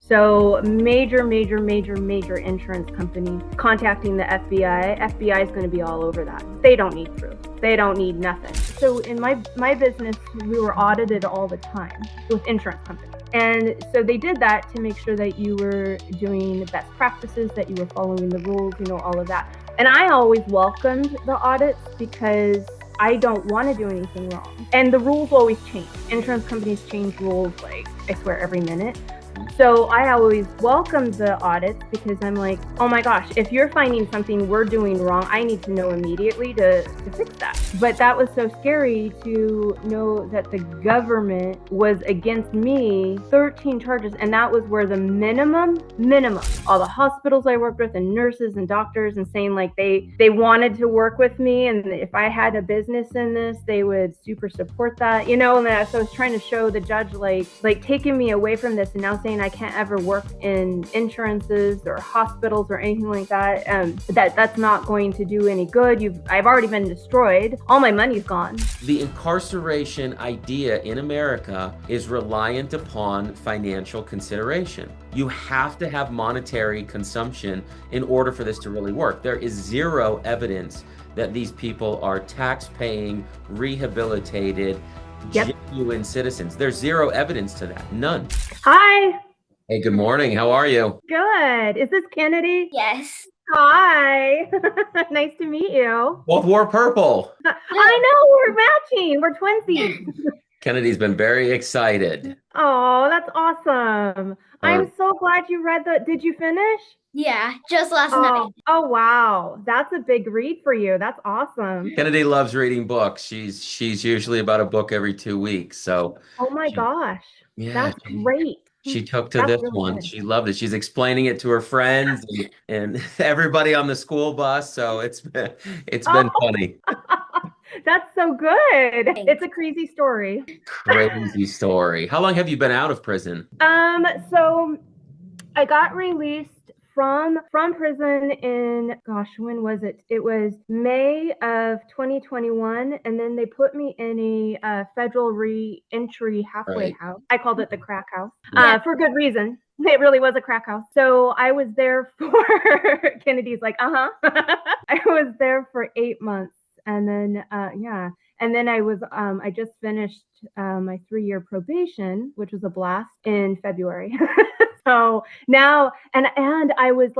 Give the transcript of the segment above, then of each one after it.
So major insurance company contacting the FBI. FBI is going to be all over that. They don't need proof. They don't need nothing. So in my business, we were audited all the time with insurance companies. And so they did that to make sure that you were doing best practices, that you were following the rules, all of that. And I always welcomed the audits because I don't want to do anything wrong. And the rules always change. Insurance companies change rules, I swear, every minute. So I always welcome the audits because I'm like, oh my gosh, if you're finding something we're doing wrong, I need to know immediately to fix that. But that was so scary to know that the government was against me, 13 charges. And that was where the minimum, all the hospitals I worked with and nurses and doctors and saying they wanted to work with me. And if I had a business in this, they would super support that, and so I was trying to show the judge, taking me away from this and now saying I can't ever work in insurances or hospitals or anything like that. That's not going to do any good. I've already been destroyed. All my money's gone. The incarceration idea in America is reliant upon financial consideration. You have to have monetary consumption in order for this to really work. There is zero evidence that these people are tax-paying, rehabilitated, genuine citizens. There's zero evidence to that. None. Hi. Hey, good morning. How are you? Good. Is this Kennedy? Yes. Hi. Nice to meet you. Both wore purple. I know. We're matching. We're twinsies. Kennedy's been very excited. Oh, that's awesome. I'm so glad you read did you finish? Yeah, just last night. Oh, wow. That's a big read for you. That's awesome. Kennedy loves reading books. She's usually about a book every 2 weeks. So. Oh my gosh. Yeah. That's great. She took to this one. Good. She loved it. She's explaining it to her friends and everybody on the school bus. So it's been funny. That's so good. Thanks. It's a crazy story. Crazy story. How long have you been out of prison? So I got released from prison in, when was it? It was May of 2021. And then they put me in a federal re-entry halfway house. I called it the crack house for good reason. It really was a crack house. So I was there for, Kennedy's like, I was there for 8 months. And then, and then I just finished my 3-year probation, which was a blast in February. So now, and I was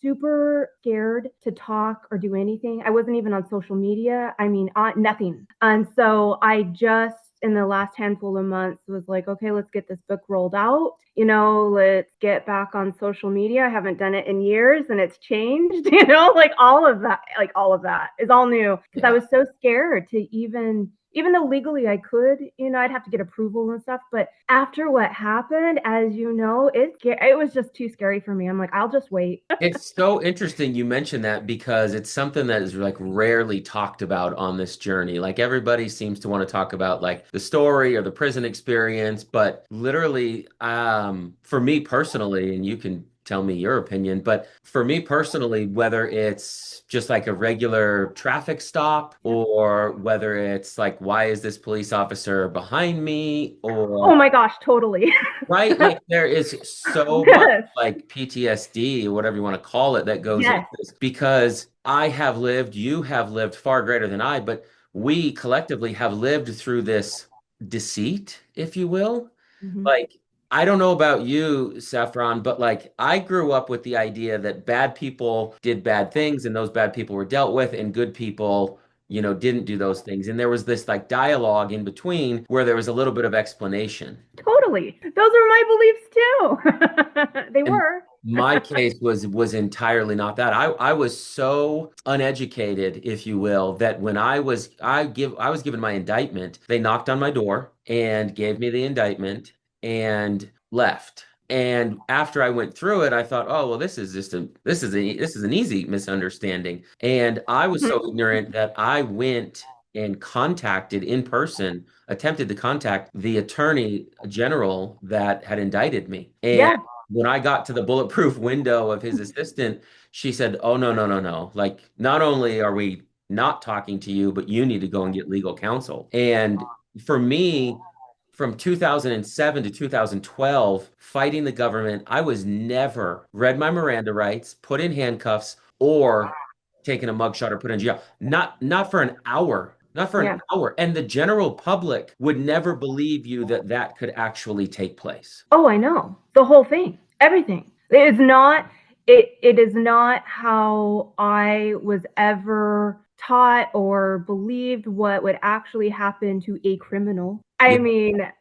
super scared to talk or do anything. I wasn't even on social media. I mean, nothing. And so I just, in the last handful of months, was like, okay, let's get this book rolled out. Let's get back on social media. I haven't done it in years and it's changed, all of that is all new. Because I was so scared to even though legally I could, I'd have to get approval and stuff. But after what happened, as you know, it was just too scary for me. I'm like, I'll just wait. It's so interesting you mentioned that because it's something that is rarely talked about on this journey. Everybody seems to want to talk about the story or the prison experience, but literally, for me personally, and you can tell me your opinion, but for me personally, whether it's just a regular traffic stop or whether it's why is this police officer behind me, or oh my gosh, totally. Right? There is so much PTSD, whatever you want to call it, that goes into this, because I have lived, you have lived far greater than I, but we collectively have lived through this deceit, if you will. Mm-hmm. I don't know about you, Saffron, but I grew up with the idea that bad people did bad things and those bad people were dealt with and good people, didn't do those things. And there was this dialogue in between where there was a little bit of explanation. Totally. Those are my beliefs too. They were. My case was entirely not that. I was so uneducated, if you will, that when I was given my indictment, they knocked on my door and gave me the indictment and left. And after I went through it, I thought, oh, well, this is an easy misunderstanding. And I was so ignorant that I went and attempted to contact the attorney general that had indicted me. And when I got to the bulletproof window of his assistant, she said, oh, no. Not only are we not talking to you, but you need to go and get legal counsel. And for me, from 2007 to 2012 fighting the government. I was never read my Miranda rights, put in handcuffs, or taken a mugshot or put in jail. Not for an hour. Not for an Yeah. hour. And the general public would never believe you that that could actually take place. Oh, I know. The whole thing. Everything. It is not how I was ever taught or believed what would actually happen to a criminal. I Yeah. mean,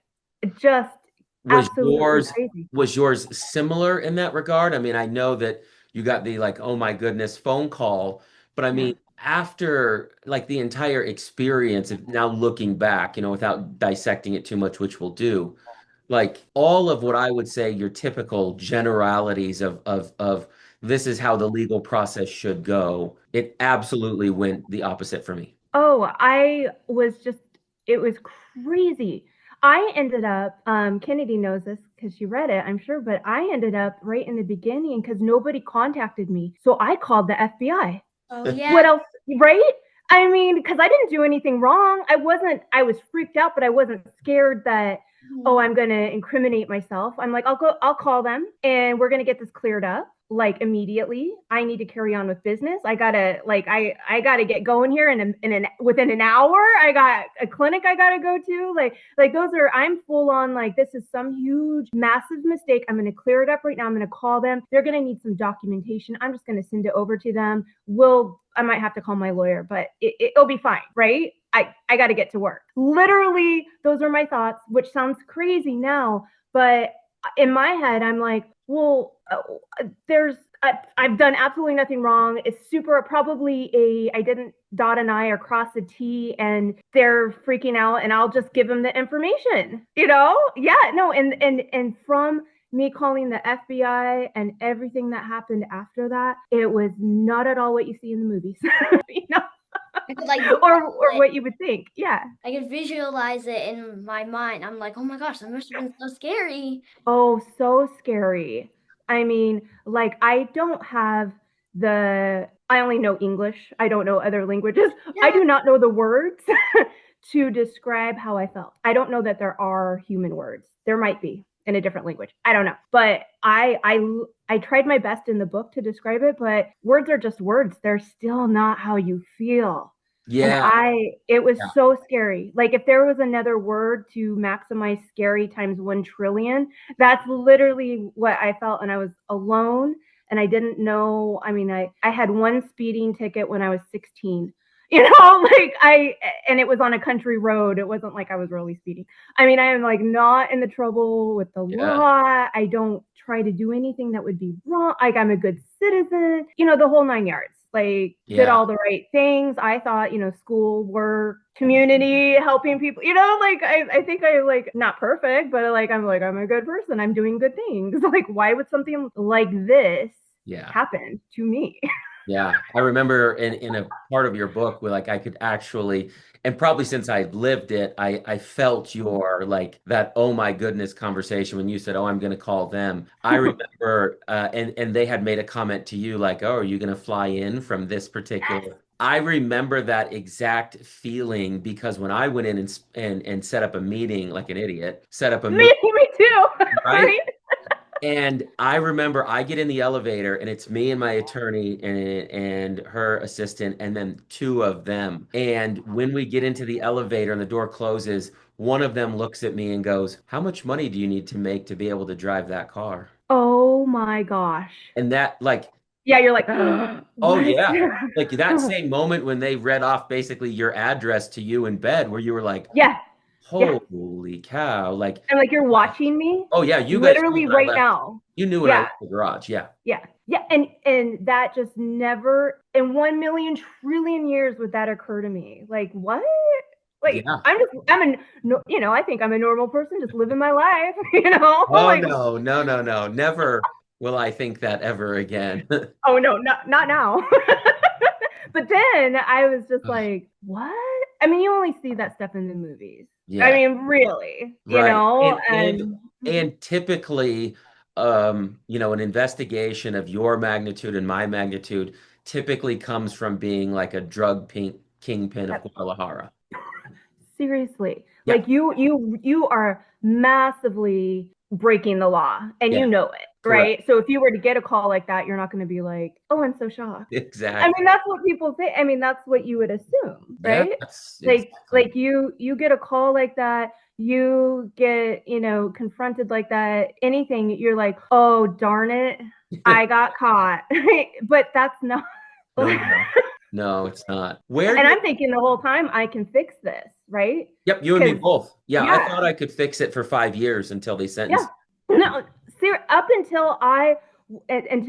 just Was absolutely yours crazy. was yours similar in that regard? I mean, I know that you got the like, oh my goodness, phone call, but I Yeah. mean, after like the entire experience of now looking back, without dissecting it too much, which we'll do, like all of what I would say your typical generalities of this is how the legal process should go, it absolutely went the opposite for me. Oh, it was crazy. I ended up, Kennedy knows this because she read it, I'm sure, but I ended up right in the beginning because nobody contacted me. So I called the FBI. Oh yeah. What else, right? I mean, because I didn't do anything wrong. I was freaked out, but I wasn't scared that, oh, I'm going to incriminate myself. I'm like, I'll call them and we're going to get this cleared up like immediately. I need to carry on with business. I gotta get going here within an hour. I got a clinic I gotta go to. I'm full on like, this is some huge, massive mistake. I'm gonna clear it up right now. I'm gonna call them. They're gonna need some documentation. I'm just gonna send it over to them. I might have to call my lawyer, but it'll be fine, right? I got to get to work. Literally, those are my thoughts, which sounds crazy now, but in my head, I'm like, well, I've done absolutely nothing wrong. It's I didn't dot an I or cross a T and they're freaking out and I'll just give them the information, Yeah, no. And from me calling the FBI and everything that happened after that, it was not at all what you see in the movies, or what you would think. Yeah. I could visualize it in my mind. I'm like, oh my gosh, that must have been so scary. Oh, so scary. I mean, like I only know English. I don't know other languages. I do not know the words to describe how I felt. I don't know that there are human words. There might be in a different language. I don't know. But I tried my best in the book to describe it, but words are just words. They're still not how you feel. Yeah. It was so scary. Like if there was another word to maximize scary times 1 trillion, that's literally what I felt. And I was alone and I didn't know. I mean, I had one speeding ticket when I was 16, and it was on a country road. It wasn't like I was really speeding. I mean, I am like not in the trouble with the law. I don't try to do anything that would be wrong. Like I'm a good citizen, the whole 9 yards. Did all the right things. I thought, school, work, community, helping people, I think not perfect, but I'm a good person. I'm doing good things. Like, why would something like this happen to me? Yeah, I remember in a part of your book where like I could actually, and probably since I lived it, I felt your like that oh my goodness conversation when you said, oh, I'm going to call them. I remember, and they had made a comment to you like, oh, are you going to fly in from this particular? I remember that exact feeling because when I went in and set up a meeting like an idiot, set up a meeting, me too, right? And I remember I get in the elevator and it's me and my attorney and her assistant and then 2 of them. And when we get into the elevator and the door closes, one of them looks at me and goes, how much money do you need to make to be able to drive that car? Oh my gosh. And that like, yeah, you're like, oh yeah. Like that same moment when they read off basically your address to you in bed where you were like, yeah. holy cow. Like, I'm like, you're watching me? oh yeah, you guys literally right now. You knew when I left the garage. Yeah. Yeah. Yeah. And that just never in 1 million trillion years would that occur to me. Like, what? Like, yeah. I think I'm a normal person just living my life, Oh, like, no. Never will I think that ever again. Oh, no, not now. But then I was just like, what? I mean, you only see that stuff in the movies. Yeah. I mean, really, right. And typically, an investigation of your magnitude and my magnitude typically comes from being like a drug kingpin of Guadalajara. Seriously. Yeah. Like you are massively breaking the law and Yeah. you know it, right? So if you were to get a call like that, you're not going to be like, oh, I'm so shocked. Exactly. I mean, that's what people say. I mean, that's what you would assume, right? Yeah, that's exactly. Like you get a call like that, you get, confronted like that, anything, you're like, oh, darn it, I got caught. But that's not. No, it's not. And I'm thinking the whole time I can fix this, right? Yep, you and me both. Yeah, Yeah. I thought I could fix it for 5 years until they sentenced. Yeah. No, up until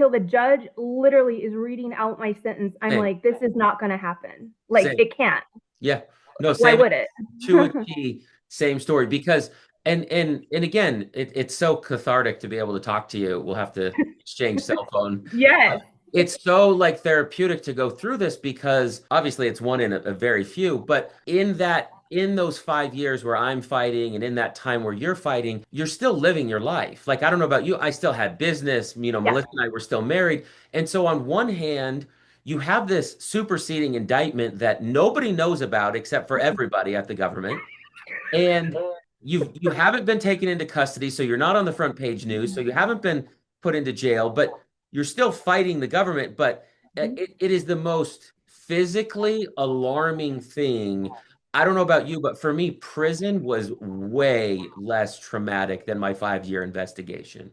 the judge literally is reading out my sentence, I'm like, this is not going to happen. Like, Same. it can't. Yeah. No, Why would it? To a T, same story. Because and again, it's so cathartic to be able to talk to you. We'll have to exchange cell phone. Yes. It's so like therapeutic to go through this because obviously it's one in a very few, but in those 5 years where I'm fighting and in that time where you're fighting, you're still living your life. Like, I don't know about you, I still had business, Melissa and I were still married. And so on one hand, you have this superseding indictment that nobody knows about except for everybody at the government. And you haven't been taken into custody, so you're not on the front page news, so you haven't been put into jail, but you're still fighting the government. But it is the most physically alarming thing. I don't know about you, but for me, prison was way less traumatic than my 5-year investigation.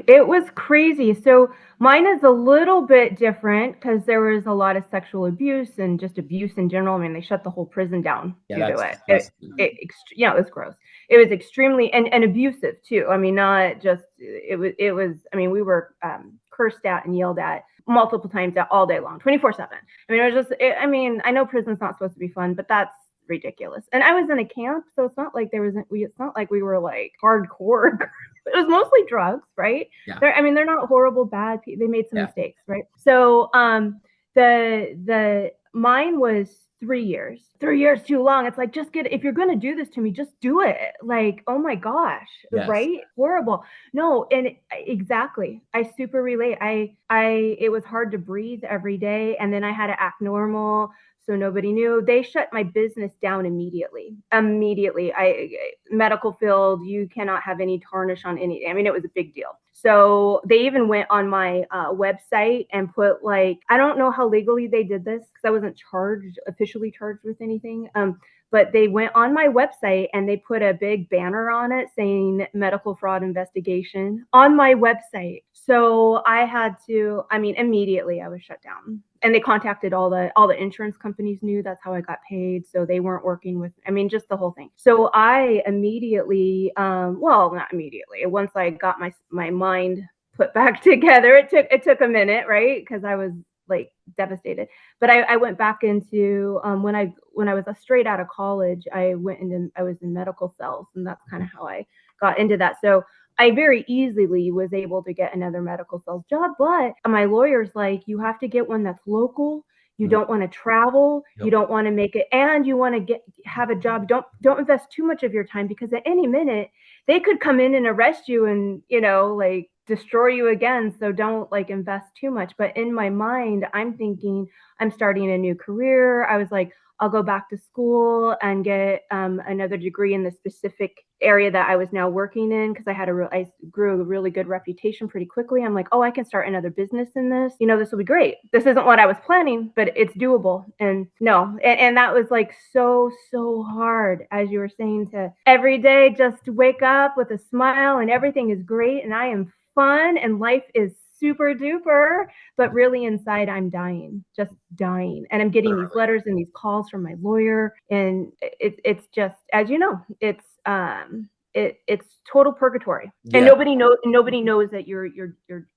It was crazy. So mine is a little bit different because there was a lot of sexual abuse and just abuse in general. I mean, they shut the whole prison down due to it. It was gross. It was extremely and abusive too. I mean, not just it was. I mean, we were cursed at and yelled at multiple times all day long, 24/7. I mean, it was just. I mean, I know prison's not supposed to be fun, but that's ridiculous. And I was in a camp, so it's not like it's not like we were like hardcore. It was mostly drugs, right? Yeah. They're not horrible, bad people. They made some mistakes, right? So the mine was 3 years. 3 years too long. It's like, if you're gonna do this to me, just do it. Like, oh my gosh, right? Horrible. No, and exactly. I super relate. It was hard to breathe every day, and then I had to act normal. So nobody knew. They shut my business down immediately. Medical field, you cannot have any tarnish on anything. I mean, it was a big deal. So they even went on my website and put like, I don't know how legally they did this because I wasn't officially charged with anything. But they went on my website and they put a big banner on it saying medical fraud investigation on my website. So I had to, immediately I was shut down. And they contacted all the insurance companies knew that's how I got paid. So they weren't working with, just the whole thing. So I immediately, not immediately, once I got my mind put back together, it took a minute, right? Because I was like devastated. But I went back into when I was straight out of college, I was in medical cells, and that's kind of how I got into that. So I very easily was able to get another medical cells job, but my lawyer's like, you have to get one that's local. You don't want to travel. Yep. You don't want to make it, and you want to have a job. Don't invest too much of your time because at any minute they could come in and arrest you and like destroy you again. So don't like invest too much. But in my mind, I'm thinking I'm starting a new career. I was like, I'll go back to school and get another degree in the specific area that I was now working in because I grew a really good reputation pretty quickly. I'm like, oh, I can start another business in this. This will be great. This isn't what I was planning, but it's doable. And no, and that was like so hard, as you were saying, to every day just wake up with a smile and everything is great and I am fun and life is super duper, but really inside I'm dying, just dying. And I'm getting these letters and these calls from my lawyer. And it's just, as you know, it's total purgatory. Yeah. And nobody knows that you're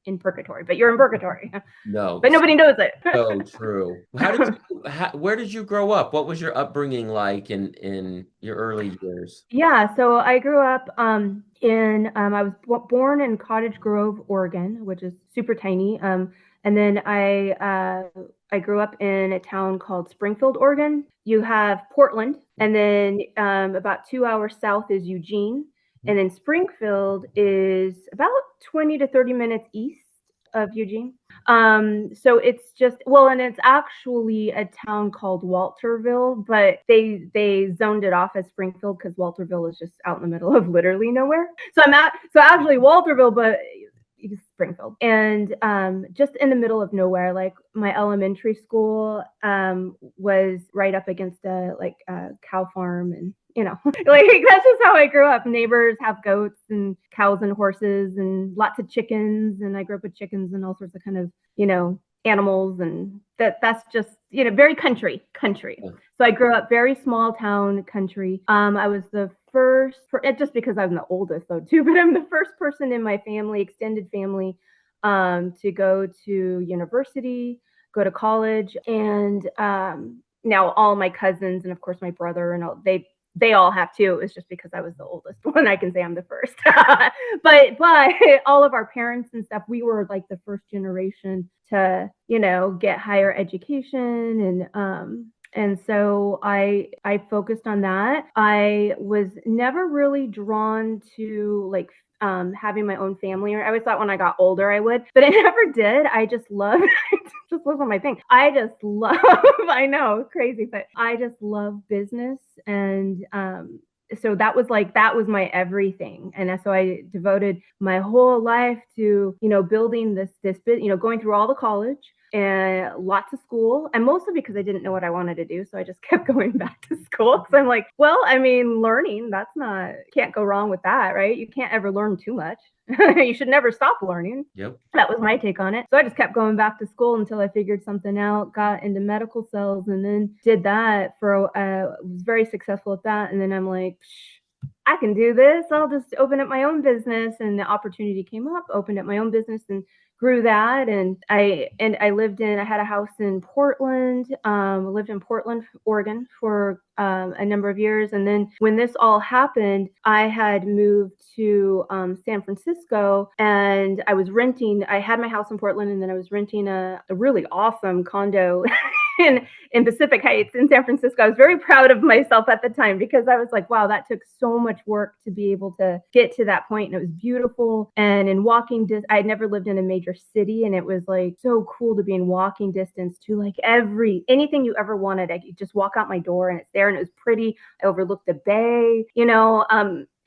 in purgatory, but you're in purgatory. No. But nobody knows it. So true. Where did you grow up? What was your upbringing like in your early years? Yeah, so I grew up I was born in Cottage Grove, Oregon, which is super tiny. And then I grew up in a town called Springfield, Oregon. You have Portland, and then about 2 hours south is Eugene. And then Springfield is about 20 to 30 minutes east of Eugene. So it's just, well, and it's actually a town called Walterville, but they zoned it off as Springfield because Walterville is just out in the middle of literally nowhere. So actually Walterville, but Springfield, and just in the middle of nowhere. Like my elementary school was right up against a cow farm, and like that's just how I grew up. Neighbors have goats and cows and horses and lots of chickens, and I grew up with chickens and all sorts of kind of animals, and that's just very country. So I grew up very small town country. I was the first, just because I'm the oldest though too, but I'm the first person in my family, extended family, to go to university, go to college, and now all my cousins and of course my brother and all, they all have too. It's just because I was the oldest one, I can say I'm the first. but all of our parents and stuff, we were like the first generation to get higher education, and so I focused on that. I was never really drawn to like having my own family. I always thought when I got older I would, but I never did. I just loved just wasn't my thing. I just love I know, crazy, but I just love business, and so that was my everything. And so I devoted my whole life to building this going through all the college and lots of school, and mostly because I didn't know what I wanted to do, so I just kept going back to school because I'm like, well, I mean, learning, can't go wrong with that, right? You can't ever learn too much. You should never stop learning. Yep. That was my take on it. So I just kept going back to school until I figured something out, got into medical sales, and then did that was very successful at that. And then I'm like, I can do this. I'll just open up my own business. And the opportunity came up, opened up my own business and grew that. And I had a house in Portland, lived in Portland, Oregon for a number of years. And then when this all happened, I had moved to San Francisco, and I had my house in Portland, and then I was renting a really awesome condo in Pacific Heights in San Francisco. I was very proud of myself at the time because I was like, wow, that took so much work to be able to get to that point. And it was beautiful. And in walking distance, I'd never lived in a major city, and it was like so cool to be in walking distance to like anything you ever wanted. I could just walk out my door and it's there, and it was pretty. I overlooked the bay,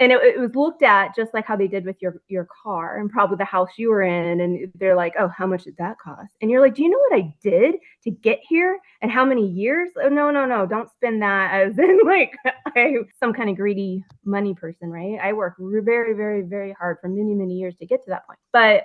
and it was looked at just like how they did with your car and probably the house you were in. And they're like, oh, how much did that cost? And you're like, do you know what I did to get here and how many years? Oh, no, don't spend that as in like I'm some kind of greedy money person, right? I worked very, very, very hard for many, many years to get to that point. But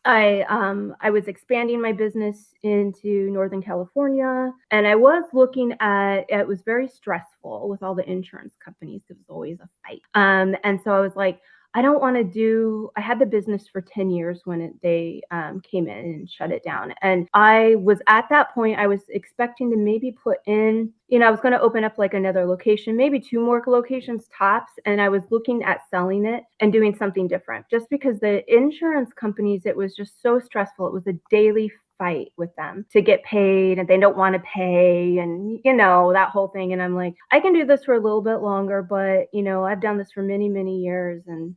I was expanding my business into Northern California, and I was looking at it was very stressful with all the insurance companies. It was always a fight. And so I was like, I don't want to I had the business for 10 years when they came in and shut it down. And I was at that point, I was expecting to maybe put in, I was going to open up like another location, maybe 2 more locations tops. And I was looking at selling it and doing something different just because the insurance companies, it was just so stressful. It was a daily fight with them to get paid, and they don't want to pay, and that whole thing. And I'm like, I can do this for a little bit longer, but I've done this for many, many years, and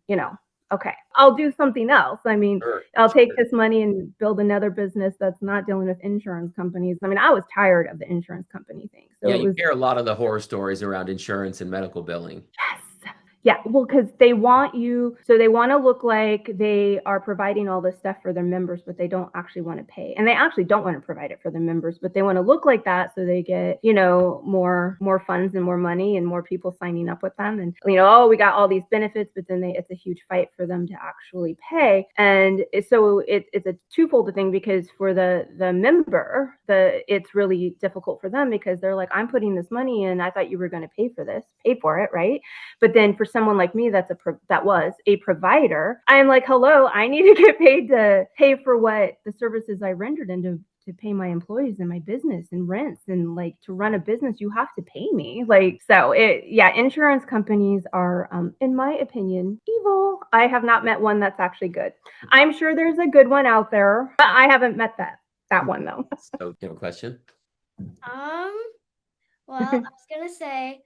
okay, I'll do something else. I mean, I'll take this money and build another business that's not dealing with insurance companies. I mean, I was tired of the insurance company thing. So yeah, you hear a lot of the horror stories around insurance and medical billing. Yes. Yeah, well, because they want to look like they are providing all this stuff for their members, but they don't actually want to pay. And they actually don't want to provide it for their members, but they want to look like that so they get, more funds and more money and more people signing up with them. And, oh, we got all these benefits, but then it's a huge fight for them to actually pay. And so it's a twofold thing, because for the member, it's really difficult for them because they're like, I'm putting this money in. I thought you were going to pay for it, right? But then for someone like me that was a provider, I'm like, hello, I need to get paid to pay for what the services I rendered and to pay my employees and my business and rents, and like to run a business, you have to pay me. Like, so insurance companies are, in my opinion, evil. I have not met one that's actually good. I'm sure there's a good one out there, but I haven't met that one though. So, you have a question? Well, I was gonna say,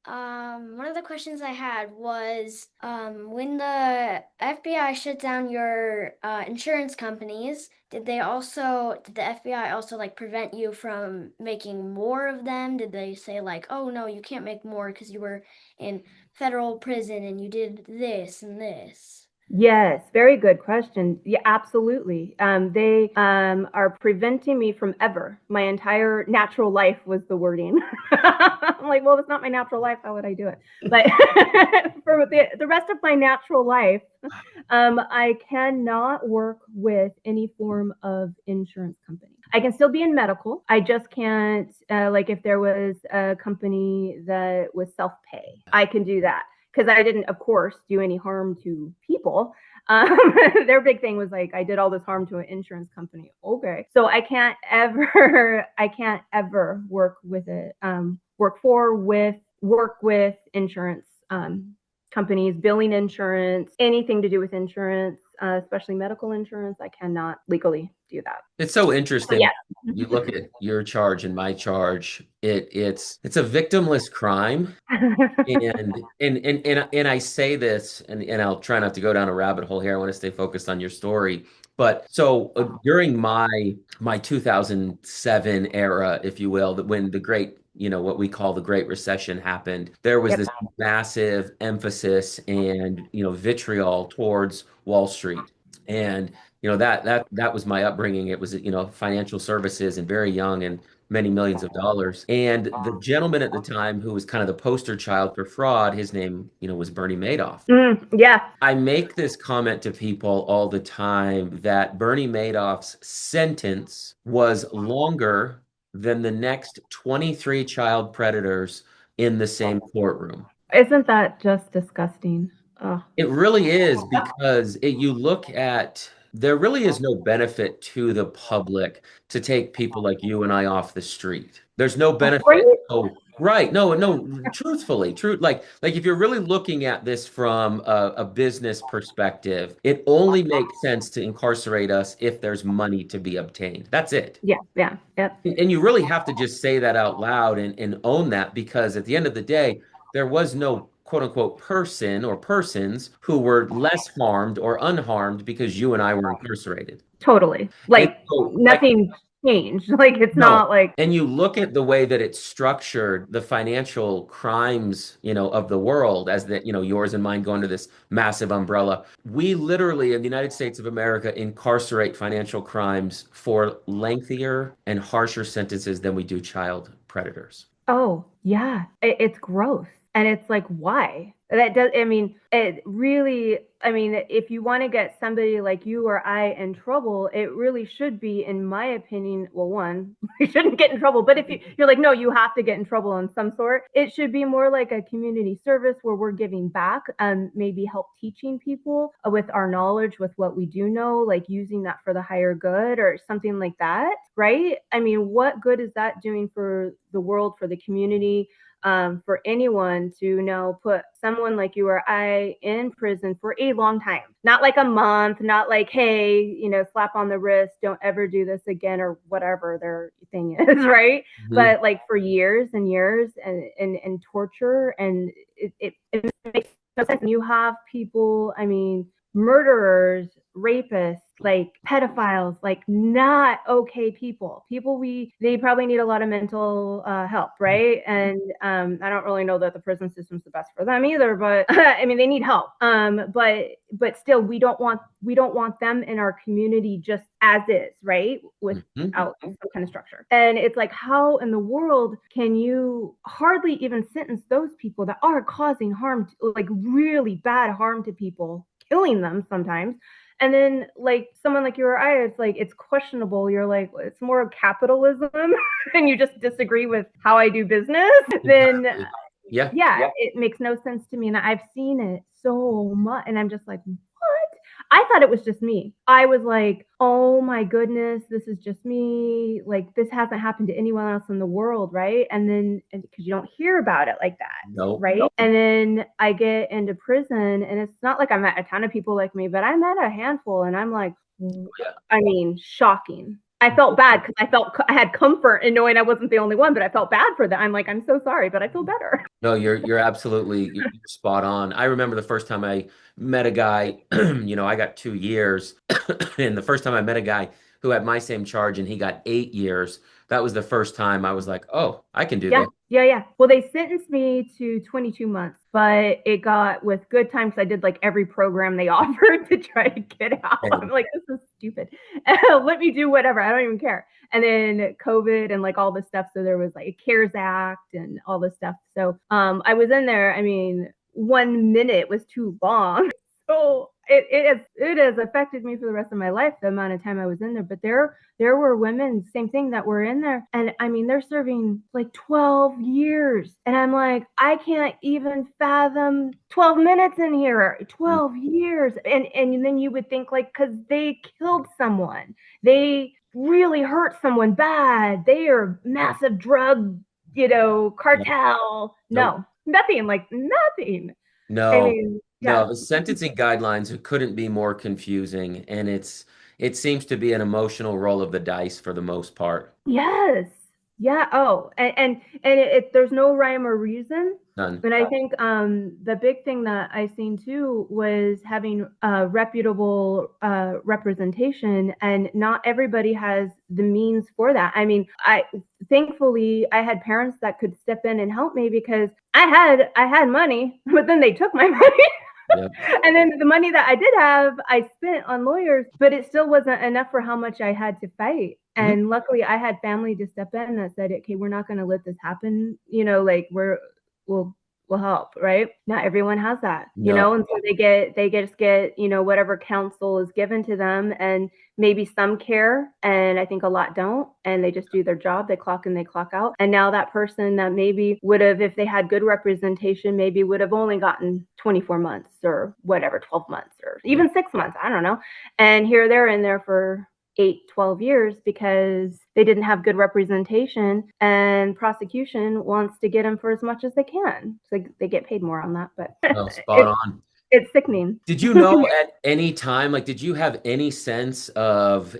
One of the questions I had was, when the FBI shut down your insurance companies, did the FBI also like prevent you from making more of them? Did they say like, oh no, you can't make more because you were in federal prison and you did this and this? Yes, very good question. Yeah, absolutely. They are preventing me from ever. My entire natural life was the wording. I'm like, well, it's not my natural life. How would I do it? But for the rest of my natural life, I cannot work with any form of insurance company. I can still be in medical. I just can't, like, if there was a company that was self pay, I can do that because I didn't, of course, do any harm to people. Their big thing was like, I did all this harm to an insurance company. Okay. So I can't ever work with it, work with insurance companies, billing insurance, anything to do with insurance, especially medical insurance. I cannot legally do that. It's so interesting. Yeah. You look at your charge and my charge. It's a victimless crime. And I say this, and I'll try not to go down a rabbit hole here. I want to stay focused on your story. But so during my 2007 era, if you will, that when the great, what we call the Great Recession happened, there was this massive emphasis and, vitriol towards Wall Street. And, that was my upbringing. It was, financial services and very young and many millions of dollars. And the gentleman at the time who was kind of the poster child for fraud, his name, was Bernie Madoff. Yeah. I make this comment to people all the time that Bernie Madoff's sentence was longer than the next 23 child predators in the same courtroom. Isn't that just disgusting? Oh. It really is because you look at, there really is no benefit to the public to take people like you and I off the street. There's no benefit. Oh, right. No, truthfully, like if you're really looking at this from a business perspective, it only makes sense to incarcerate us if there's money to be obtained. That's it. Yeah. And you really have to just say that out loud and own that, because at the end of the day, there was no quote unquote person or persons who were less harmed or unharmed because you and I were incarcerated. Totally. Like nothing changed. Like it's not like. And you look at the way that it's structured, the financial crimes, of the world, as that, yours and mine go under this massive umbrella. We literally in the United States of America incarcerate financial crimes for lengthier and harsher sentences than we do child predators. Oh, yeah. It's gross. And it's like, why? It really, if you want to get somebody like you or I in trouble, it really should be, in my opinion, well, one, we shouldn't get in trouble. But if you're like, no, you have to get in trouble on some sort, it should be more like a community service where we're giving back and maybe help teaching people with our knowledge, with what we do know, like using that for the higher good or something like that, right? What good is that doing for the world, for the community? For anyone to now put someone like you or I in prison for a long time, not like a month, not like, hey, slap on the wrist, don't ever do this again, or whatever their thing is, right? Mm-hmm. But like for years and years and torture, and it makes no sense. And you have people, murderers, rapists, like pedophiles, like not okay people they probably need a lot of mental help, right? And I don't really know that the prison system's the best for them either, but they need help. But still, we don't want them in our community just as is, right? Without some kind of structure. And it's like, how in the world can you hardly even sentence those people that are causing harm, like really bad harm to people, killing them sometimes? And then like someone like you or I, it's like, it's questionable. You're like, it's more capitalism and you just disagree with how I do business. Then yeah, it makes no sense to me. And I've seen it so much. And I'm just like, what? I thought it was just me. I was like, oh my goodness, this is just me. Like, this hasn't happened to anyone else in the world, right? And then, because you don't hear about it like that, right? Nope. And then I get into prison, and it's not like I met a ton of people like me, but I met a handful, and I'm like, shocking. I felt bad because I had comfort in knowing I wasn't the only one, but I felt bad for them. I'm like, I'm so sorry, but I feel better. No, you're absolutely you're spot on. I remember the first time I met a guy, I got 2 years, and the first time I met a guy who had my same charge and he got 8 years, that was the first time I was like, oh, I can do Yeah, this. yeah. Well, they sentenced me to 22 months, but it got with good times. I did like every program they offered to try to get out. I'm like, this is stupid. Let me do whatever. I don't even care. And then COVID and like all this stuff. So there was like a CARES Act and all this stuff. So I was in there. I mean, 1 minute was too long. So it has affected me for the rest of my life, the amount of time I was in there. But there were women, same thing, that were in there. And I mean, they're serving like 12 years. And I'm like, I can't even fathom 12 minutes in here, 12 years. And then you would think like, because they killed someone, they really hurt someone bad, they are massive drug, cartel. Nope. No, nothing, like nothing. I No, mean, no, yeah. the sentencing guidelines couldn't be more confusing, and it seems to be an emotional roll of the dice for the most part. Yes. Yeah. Oh, there's no rhyme or reason. None. But I think the big thing that I seen too was having reputable representation, and not everybody has the means for that. I mean, thankfully I had parents that could step in and help me because I had money, but then they took my money. Yep. And then the money that I did have, I spent on lawyers, but it still wasn't enough for how much I had to fight. And luckily, I had family to step in that said, "Okay, we're not going to let this happen. Like we'll help." Right? Not everyone has that, No. and so they just get whatever counsel is given to them, and maybe some care, and I think a lot don't, and they just do their job. They clock in, they clock out. And now that person that maybe would have, if they had good representation, maybe would have only gotten 24 months or whatever, 12 months or even 6 months. I don't know. And here they're in there for 8-12 years because they didn't have good representation, and prosecution wants to get them for as much as they can. So they get paid more on that, but No, spot on. It's sickening. Did you know at any time, like, did you have any sense of,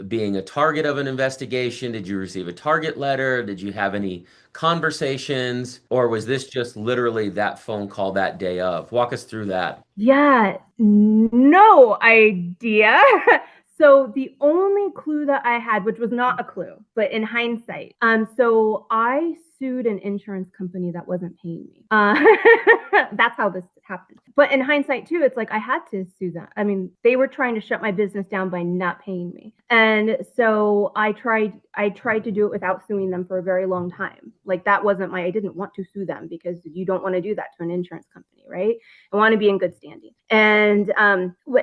being a target of an investigation? Did you receive a target letter? Did you have any conversations? Or was this just literally that phone call that day of? Walk us through that. Yeah, no idea. So the only clue that I had, which was not a clue, but in hindsight, so I sued an insurance company that wasn't paying me. That's how this happened. But in hindsight too, it's like I had to sue them. I mean, they were trying to shut my business down by not paying me. And so I tried to do it without suing them for a very long time. Like that wasn't I didn't want to sue them because you don't want to do that to an insurance company, right? I want to be in good standing. And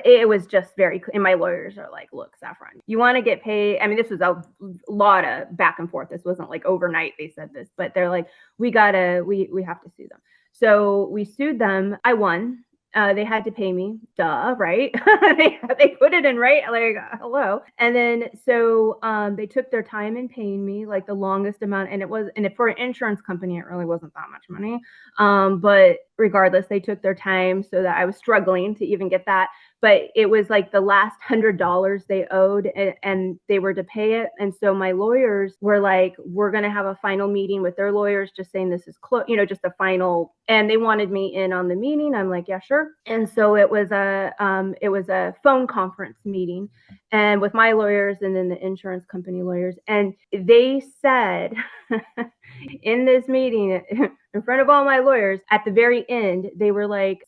it was just and my lawyers are like, look, Saffron, you want to get paid. I mean, this was a lot of back and forth. This wasn't like overnight they said this, but they're like, we have to sue them. So we sued them. I won. They had to pay me, duh, right? they put it in, right? Like, hello. And then so they took their time in paying me, like the longest amount, and for an insurance company, it really wasn't that much money. But regardless, they took their time, so that I was struggling to even get that. But it was like the last $100 they owed, and they were to pay it. And so my lawyers were like, we're going to have a final meeting with their lawyers, just saying this is close, just a final. And they wanted me in on the meeting. I'm like, yeah, sure. And so it was a phone conference meeting, and with my lawyers and then the insurance company lawyers. And they said in this meeting, in front of all my lawyers, at the very end, they were like,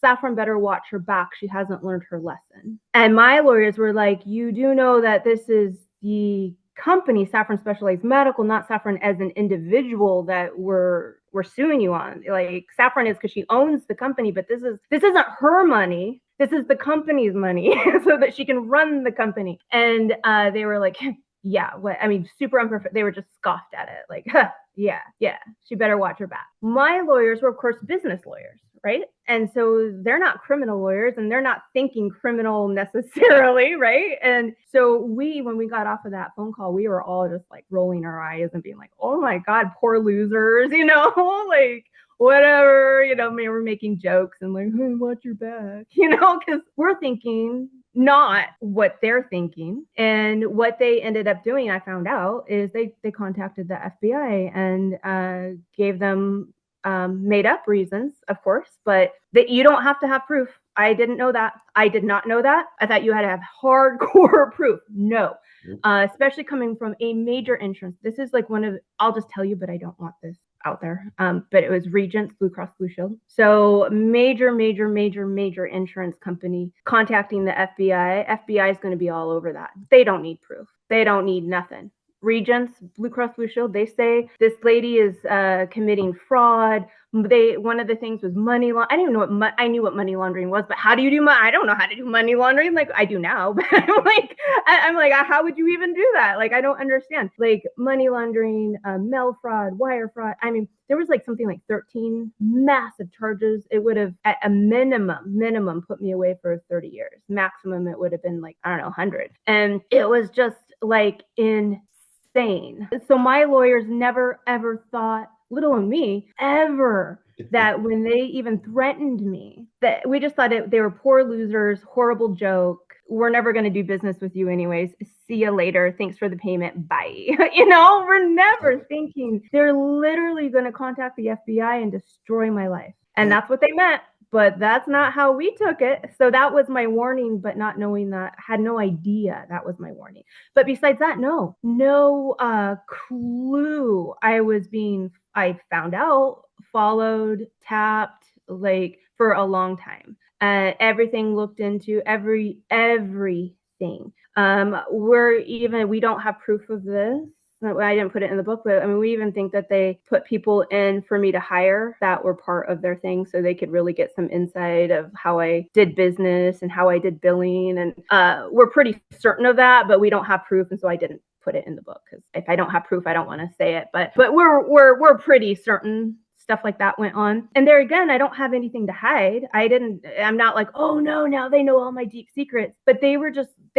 Saffron better watch her back. She hasn't learned her lesson. And my lawyers were like, you do know that this is the company, Saffron Specialized Medical, not Saffron as an individual, that we're suing you on. Like, Saffron is because she owns the company, but this isn't her money. This is the company's money so that she can run the company. And they were like, yeah, what? I mean, super unprofessional. They were just scoffed at it. Like, huh, yeah, she better watch her back. My lawyers were, of course, business lawyers, right? And so they're not criminal lawyers, and they're not thinking criminal necessarily, right? And so when we got off of that phone call, we were all just like rolling our eyes and being like, oh my God, poor losers, like whatever, we're making jokes and like, hey, watch your back, because we're thinking not what they're thinking. And what they ended up doing, I found out, is they contacted the FBI and gave them made up reasons, of course, but that you don't have to have proof. I didn't know that. I did not know that. I thought you had to have hardcore proof. No. Especially coming from a major insurance. This is like one of, I'll just tell you, but I don't want this out there. But it was Regents, Blue Cross Blue Shield. So major insurance company contacting the FBI. FBI is going to be all over that. They don't need proof. They don't need nothing. Regents, Blue Cross Blue Shield, they say this lady is committing fraud. One of the things was money laundering. I didn't even know I knew what money laundering was, but how do you do I don't know how to do money laundering. Like I do now, but I'm like, how would you even do that? Like, I don't understand. Like money laundering, mail fraud, wire fraud. I mean, there was like something like 13 massive charges. It would have at a minimum put me away for 30 years. Maximum, it would have been like, I don't know, 100. And it was just like insane. So my lawyers never ever thought, little of me, ever, that when they even threatened me, that we just thought they were poor losers, horrible joke. We're never going to do business with you anyways. See you later. Thanks for the payment. Bye. We're never thinking they're literally going to contact the FBI and destroy my life. And that's what they meant. But that's not how we took it. So that was my warning, but not knowing that, had no idea that was my warning. But besides that, no clue. I found out, followed, tapped, like for a long time. Everything looked into, everything. We don't have proof of this. I didn't put it in the book, but I mean, we even think that they put people in for me to hire that were part of their thing so they could really get some insight of how I did business and how I did billing. And we're pretty certain of that, but we don't have proof. And so I didn't put it in the book because if I don't have proof, I don't want to say it. But we're pretty certain stuff like that went on. And there again, I don't have anything to hide. I'm not like, oh no, now they know all my deep secrets. But they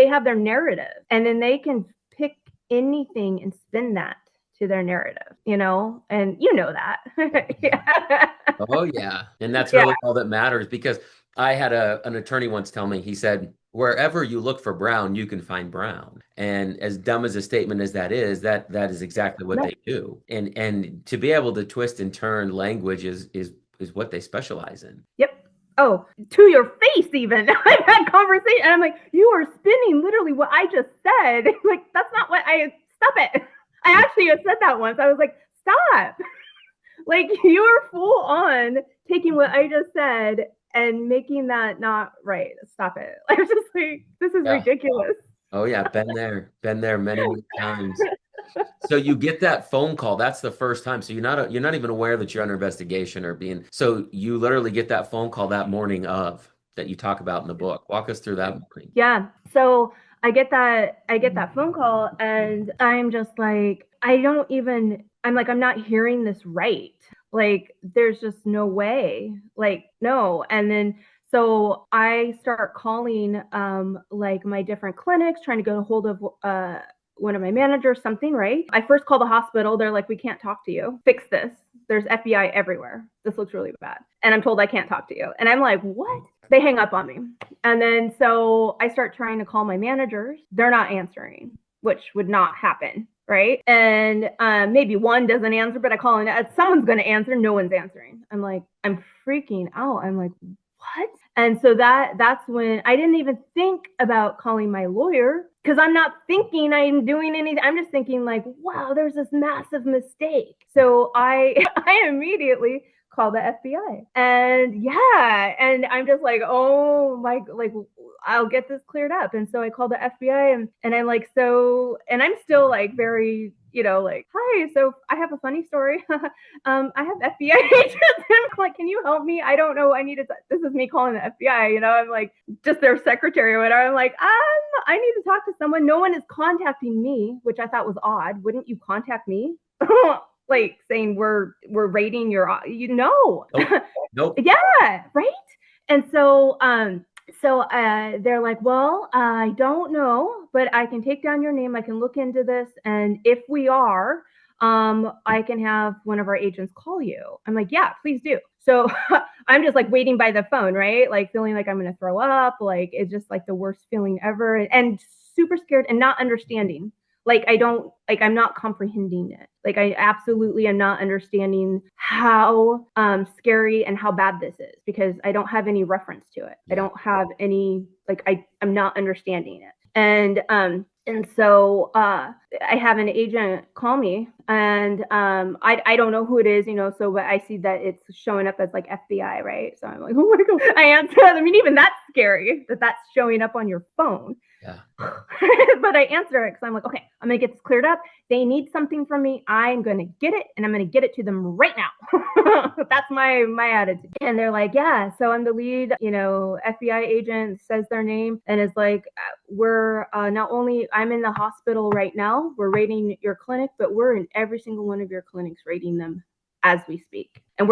have their narrative, and then they can pick anything and spin that to their narrative, and that. Yeah. Oh yeah. And that's really all that matters, because I had an attorney once tell me, he said, wherever you look for brown, you can find brown. And as dumb as a statement as that is exactly what they do. And to be able to twist and turn language is what they specialize in. Yep. Oh, to your face, even. I've had conversation, and I'm like, you are spinning literally what I just said. Like, that's not what stop it. I actually have said that once. I was like, stop. Like, you are full on taking what I just said and making that not right. Stop it. I was just like, this is ridiculous. Oh yeah, been there many times. So you get that phone call. That's the first time. So you're not even aware that you're under investigation or being. So you literally get that phone call that morning that you talk about in the book. Walk us through that morning. Yeah. So I get that phone call, and I'm just like, I'm not hearing this right. Like, there's just no way. Like, no. And then so I start calling like my different clinics, trying to get a hold of one of my managers, something, right? I first call the hospital. They're like, we can't talk to you. Fix this. There's FBI everywhere. This looks really bad. And I'm told I can't talk to you. And I'm like, what? They hang up on me. And then so I start trying to call my managers. They're not answering, which would not happen, right? And maybe one doesn't answer, but I call in. Someone's going to answer. No one's answering. I'm like, I'm freaking out. I'm like, what? And so that's when I didn't even think about calling my lawyer, because I'm not thinking I'm doing anything. I'm just thinking like, wow, there's this massive mistake. So I immediately call the FBI, and I'm just like, oh my, like, I'll get this cleared up. And so I call the FBI, and I'm like, so, and I'm still like very, like, hi, so I have a funny story. I have FBI agents. I'm like, can you help me? I don't know. This is me calling the FBI, I'm like just their secretary or whatever. I'm like, I need to talk to someone. No one is contacting me, which I thought was odd. Wouldn't you contact me? Like saying we're rating your, Nope. Yeah, right. And so they're like, well, I don't know, but I can take down your name. I can look into this. And if we are, I can have one of our agents call you. I'm like, yeah, please do. So I'm just like waiting by the phone, right? Like feeling like I'm going to throw up. Like it's just like the worst feeling ever, and super scared and not understanding. Like I'm not comprehending it. Like I absolutely am not understanding how scary and how bad this is, because I don't have any reference to it. I don't have any, like I'm not understanding it. And so I have an agent call me, and I don't know who it is, but I see that it's showing up as like FBI, right? So I'm like, oh my God. I answer. I mean, even that's scary that that's showing up on your phone. Yeah. But I answer it because I'm like, okay, I'm going to get this cleared up. They need something from me. I'm going to get it, and I'm going to get it to them right now. That's my attitude. And they're like, yeah, so I'm the lead, FBI agent, says their name, and is like, we're not only, I'm in the hospital right now, we're raiding your clinic, but we're in every single one of your clinics raiding them as we speak. And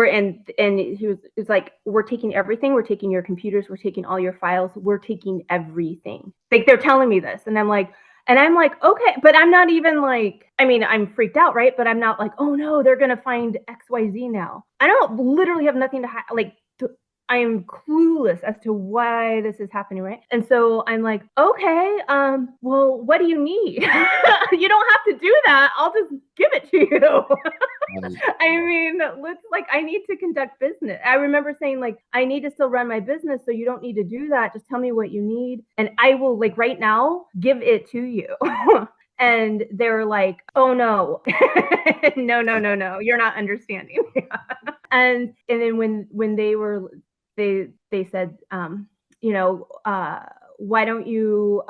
it's like, we're taking everything. We're taking your computers. We're taking all your files. We're taking everything. Like, they're telling me this. And I'm like, okay, but I'm not even like, I mean, I'm freaked out, right? But I'm not like, oh no, they're going to find XYZ now. I don't literally have nothing to I am clueless as to why this is happening, right? And so I'm like, okay, well, what do you need? You don't have to do that. I'll just give it to you. I mean, I need to conduct business. I remember saying, like, I need to still run my business, so you don't need to do that. Just tell me what you need, and I will, like, right now, give it to you. And they're like, oh no, no, you're not understanding. And then when they said, why don't you,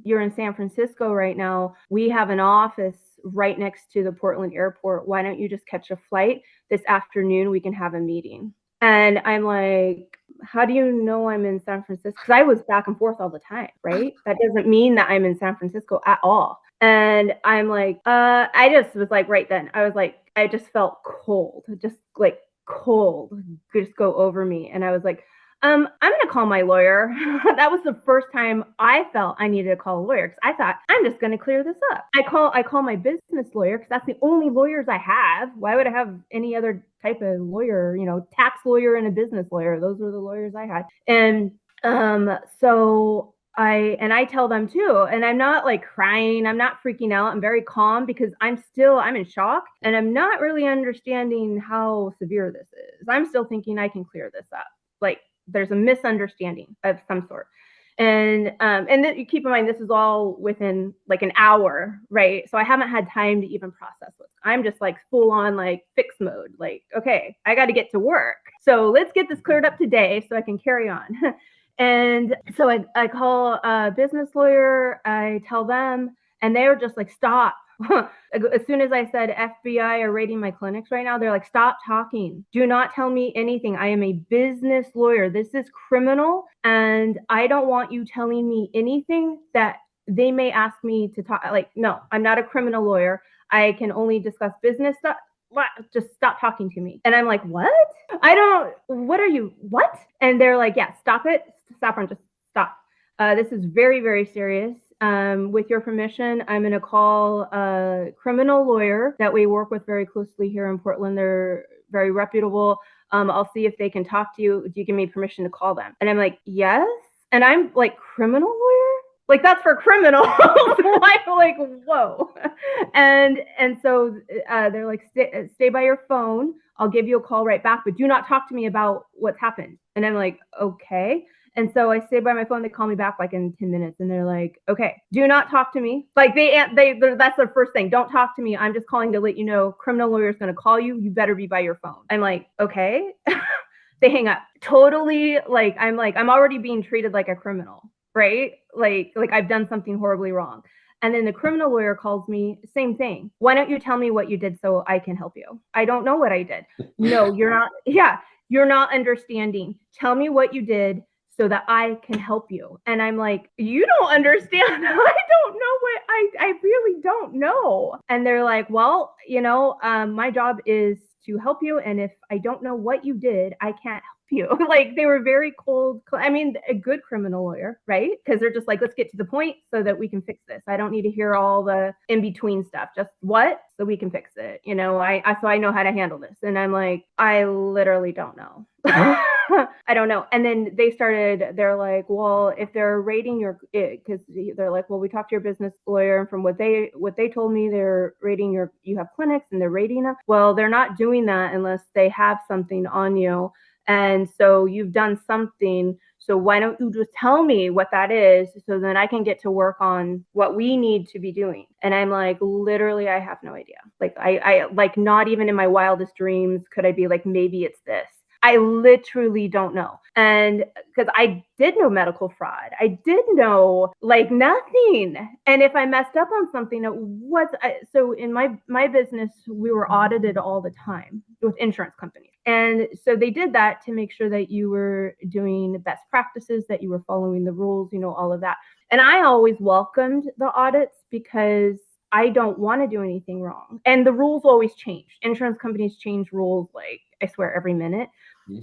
you're in San Francisco right now. We have an office right next to the Portland airport. Why don't you just catch a flight this afternoon? We can have a meeting. And I'm like, how do you know I'm in San Francisco? Because I was back and forth all the time, right? That doesn't mean that I'm in San Francisco at all. And I'm like, I just was like, right then, I was like, I just felt cold, just like cold just go over me. And I was like, I'm going to call my lawyer. That was the first time I felt I needed to call a lawyer, because I thought, I'm just going to clear this up. I call my business lawyer, because that's the only lawyers I have. Why would I have any other type of lawyer, tax lawyer and a business lawyer? Those were the lawyers I had. And so I tell them too, and I'm not like crying, I'm not freaking out, I'm very calm, because I'm in shock, and I'm not really understanding how severe this is. I'm still thinking I can clear this up. Like, there's a misunderstanding of some sort. And then you keep in mind, this is all within like an hour, right? So I haven't had time to even process it. I'm just like full on like fix mode. Like, okay, I got to get to work. So let's get this cleared up today so I can carry on. And so I call a business lawyer, I tell them, and they're just like, stop. As soon as I said FBI are raiding my clinics right now, they're like, stop talking. Do not tell me anything. I am a business lawyer. This is criminal, and I don't want you telling me anything that they may ask me to talk. Like, no, I'm not a criminal lawyer. I can only discuss business stuff. Just stop talking to me. And I'm like, what? What are you, what? And they're like, yeah, stop it. Saffron, just stop. This is very, very serious. With your permission, I'm going to call a criminal lawyer that we work with very closely here in Portland. They're very reputable. I'll see if they can talk to you. Do you give me permission to call them? And I'm like, yes. And I'm like, criminal lawyer? Like, that's for criminals. I'm like, whoa. And so they're like, stay by your phone. I'll give you a call right back, but do not talk to me about what's happened. And I'm like, okay. And so I stay by my phone. They call me back like in 10 minutes, and they're like, okay, do not talk to me. Like, that's their first thing. Don't talk to me. I'm just calling to let you know, criminal lawyer is going to call you. You better be by your phone. I'm like, okay. They hang up. Totally. I'm already being treated like a criminal, right? Like I've done something horribly wrong. And then the criminal lawyer calls me, same thing. Why don't you tell me what you did so I can help you? I don't know what I did. No, you're not. Yeah, you're not understanding. Tell me what you did so that I can help you. And I'm like, you don't understand. I don't know what, I really don't know. And they're like, well, my job is to help you. And if I don't know what you did, I can't you. Like they were very cold. I mean, a good criminal lawyer, right? Because they're just like, let's get to the point so that we can fix this. I don't need to hear all the in between stuff. Just what? So we can fix it. You know, so I know how to handle this. And I'm like, I literally don't know. I don't know. And then they're like, well, if they're rating because they're like, well, we talked to your business lawyer, and from what they told me, they're rating you have clinics and they're rating them. Well, they're not doing that unless they have something on you. And so you've done something. So why don't you just tell me what that is so then I can get to work on what we need to be doing? And I'm like, literally, I have no idea. Like I like not even in my wildest dreams could I be like, maybe it's this. I literally don't know. And because I did know medical fraud, I did know like nothing. And if I messed up on something, so in my business, we were audited all the time with insurance companies. And so they did that to make sure that you were doing best practices, that you were following the rules, you know, all of that. And I always welcomed the audits because I don't want to do anything wrong. And the rules always change. Insurance companies change rules like, I swear, every minute.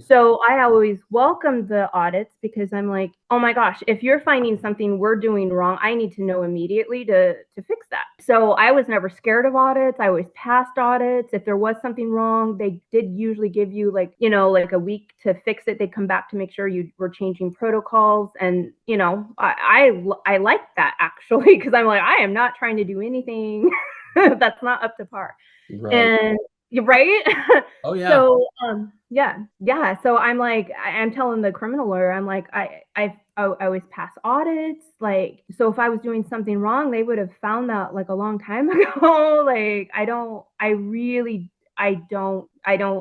So I always welcome the audits because I'm like, oh my gosh, if you're finding something we're doing wrong, I need to know immediately to fix that. So I was never scared of audits. I always passed audits. If there was something wrong, they did usually give you like a week to fix it. They'd come back to make sure you were changing protocols. And, you know, I like that actually, because I'm like, I am not trying to do anything that's not up to par. Right. And right. Oh yeah. So yeah. So I'm like, I'm telling the criminal lawyer, I'm like, I always pass audits. Like, so if I was doing something wrong, they would have found that like a long time ago. Like, I don't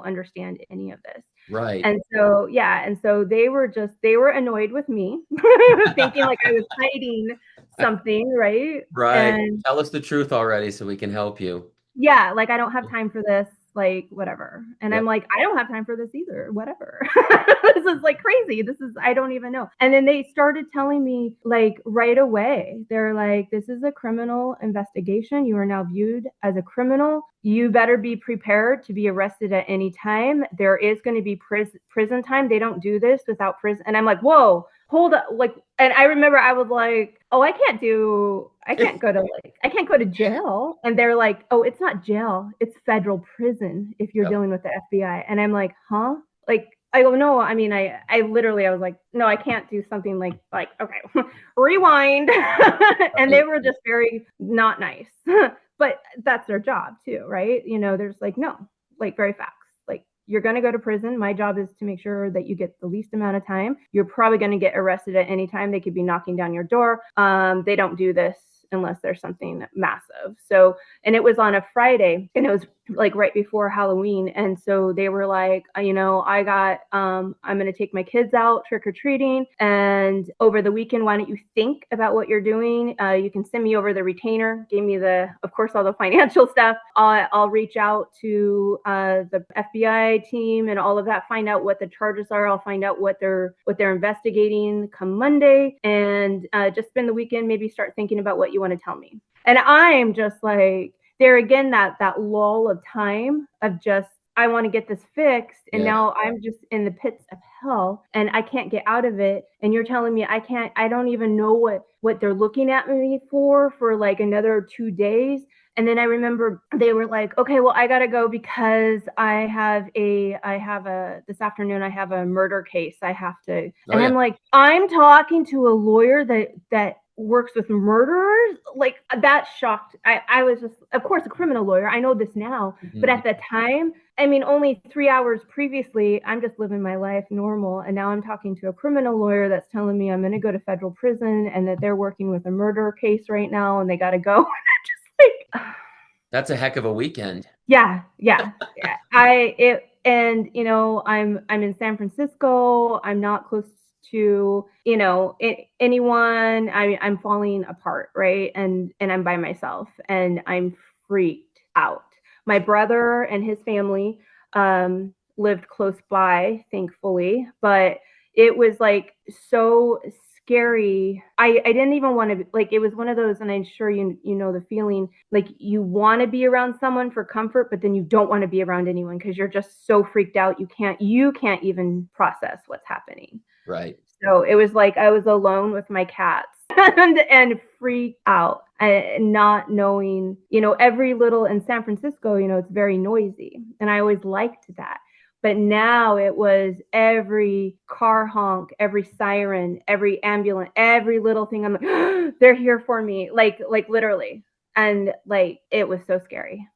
understand any of this. Right. And so they were annoyed with me, thinking like I was hiding something, right? Right. And tell us the truth already so we can help you. Yeah, like I don't have time for this, like whatever. And Yep. I'm like, I don't have time for this either, whatever. This is like crazy. I don't even know. And then they started telling me like right away, they're like, this is a criminal investigation. You are now viewed as a criminal. You better be prepared to be arrested at any time. There is going to be prison time. They don't do this without prison. And I'm like, whoa, hold up. Like, and I remember I was like, oh, I can't go to jail. And they're like, oh, it's not jail. It's federal prison if you're dealing with the FBI. And I'm like, huh? Like, I go, no, I mean, I literally, I was like, no, I can't do something like, okay, rewind. And they were just very not nice, but that's their job too, right? You know, there's like, no, like very facts. Like, you're going to go to prison. My job is to make sure that you get the least amount of time. You're probably going to get arrested at any time. They could be knocking down your door. They don't do this unless there's something massive. So, and it was on a Friday, and it was like right before Halloween. And so they were like, you know, I'm going to take my kids out trick-or-treating. And over the weekend, why don't you think about what you're doing? You can send me over the retainer. Gave me of course, all the financial stuff. I'll reach out to the FBI team and all of that, find out what the charges are. I'll find out what they're investigating come Monday, and just spend the weekend, maybe start thinking about what you want to tell me. And I'm just like, there again, that lull of time of just, I want to get this fixed. And now I'm just in the pits of hell and I can't get out of it. And you're telling me I don't even know what they're looking at me for like another 2 days. And then I remember they were like, okay, well, I got to go because this afternoon, I have a murder case. I have to. I'm like, I'm talking to a lawyer that works with murderers. Like, that shocked. I was just, of course, a criminal lawyer. I know this now, but at the time, I mean, only 3 hours previously, I'm just living my life normal. And now I'm talking to a criminal lawyer that's telling me I'm going to go to federal prison and that they're working with a murder case right now and they got to go. And I'm just like, that's a heck of a weekend. Yeah. And you know, I'm in San Francisco. I'm not close to, you know, anyone. I'm falling apart, right? And I'm by myself and I'm freaked out. My brother and his family lived close by, thankfully, but it was like so scary. I didn't even want to, like, it was one of those, and I'm sure you know the feeling, like you want to be around someone for comfort, but then you don't want to be around anyone because you're just so freaked out. You can't even process what's happening. Right. So it was like I was alone with my cats and freaked out, and not knowing, every little, in San Francisco, it's very noisy. And I always liked that. But now it was every car honk, every siren, every ambulance, every little thing. I'm like, they're here for me. Like literally. And like, it was so scary.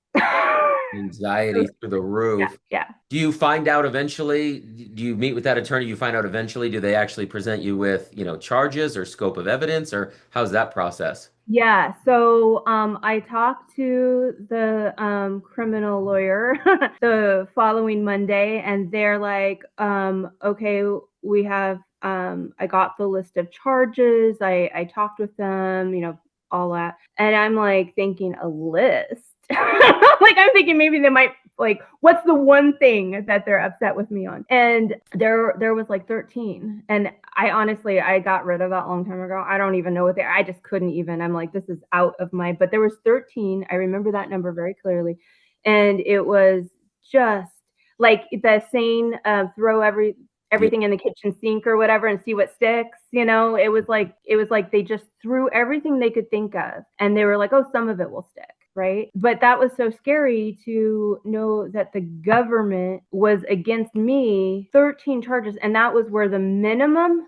Anxiety through the roof. Yeah. Do you find out eventually? Do you meet with that attorney? You find out eventually, do they actually present you with, charges or scope of evidence, or how's that process? Yeah. So I talked to the criminal lawyer the following Monday, and they're like, okay, we have, I got the list of charges. I talked with them, all that. And I'm like thinking, a list? Like, I'm thinking maybe they might, like, what's the one thing that they're upset with me on? And there was like 13. And I got rid of that a long time ago. I don't even know what I just couldn't even. I'm like, this is out of but there was 13. I remember that number very clearly. And it was just like the saying, throw everything in the kitchen sink or whatever and see what sticks. It was like they just threw everything they could think of, and they were like, oh, some of it will stick. Right. But that was so scary to know that the government was against me, 13 charges. And that was where the minimum,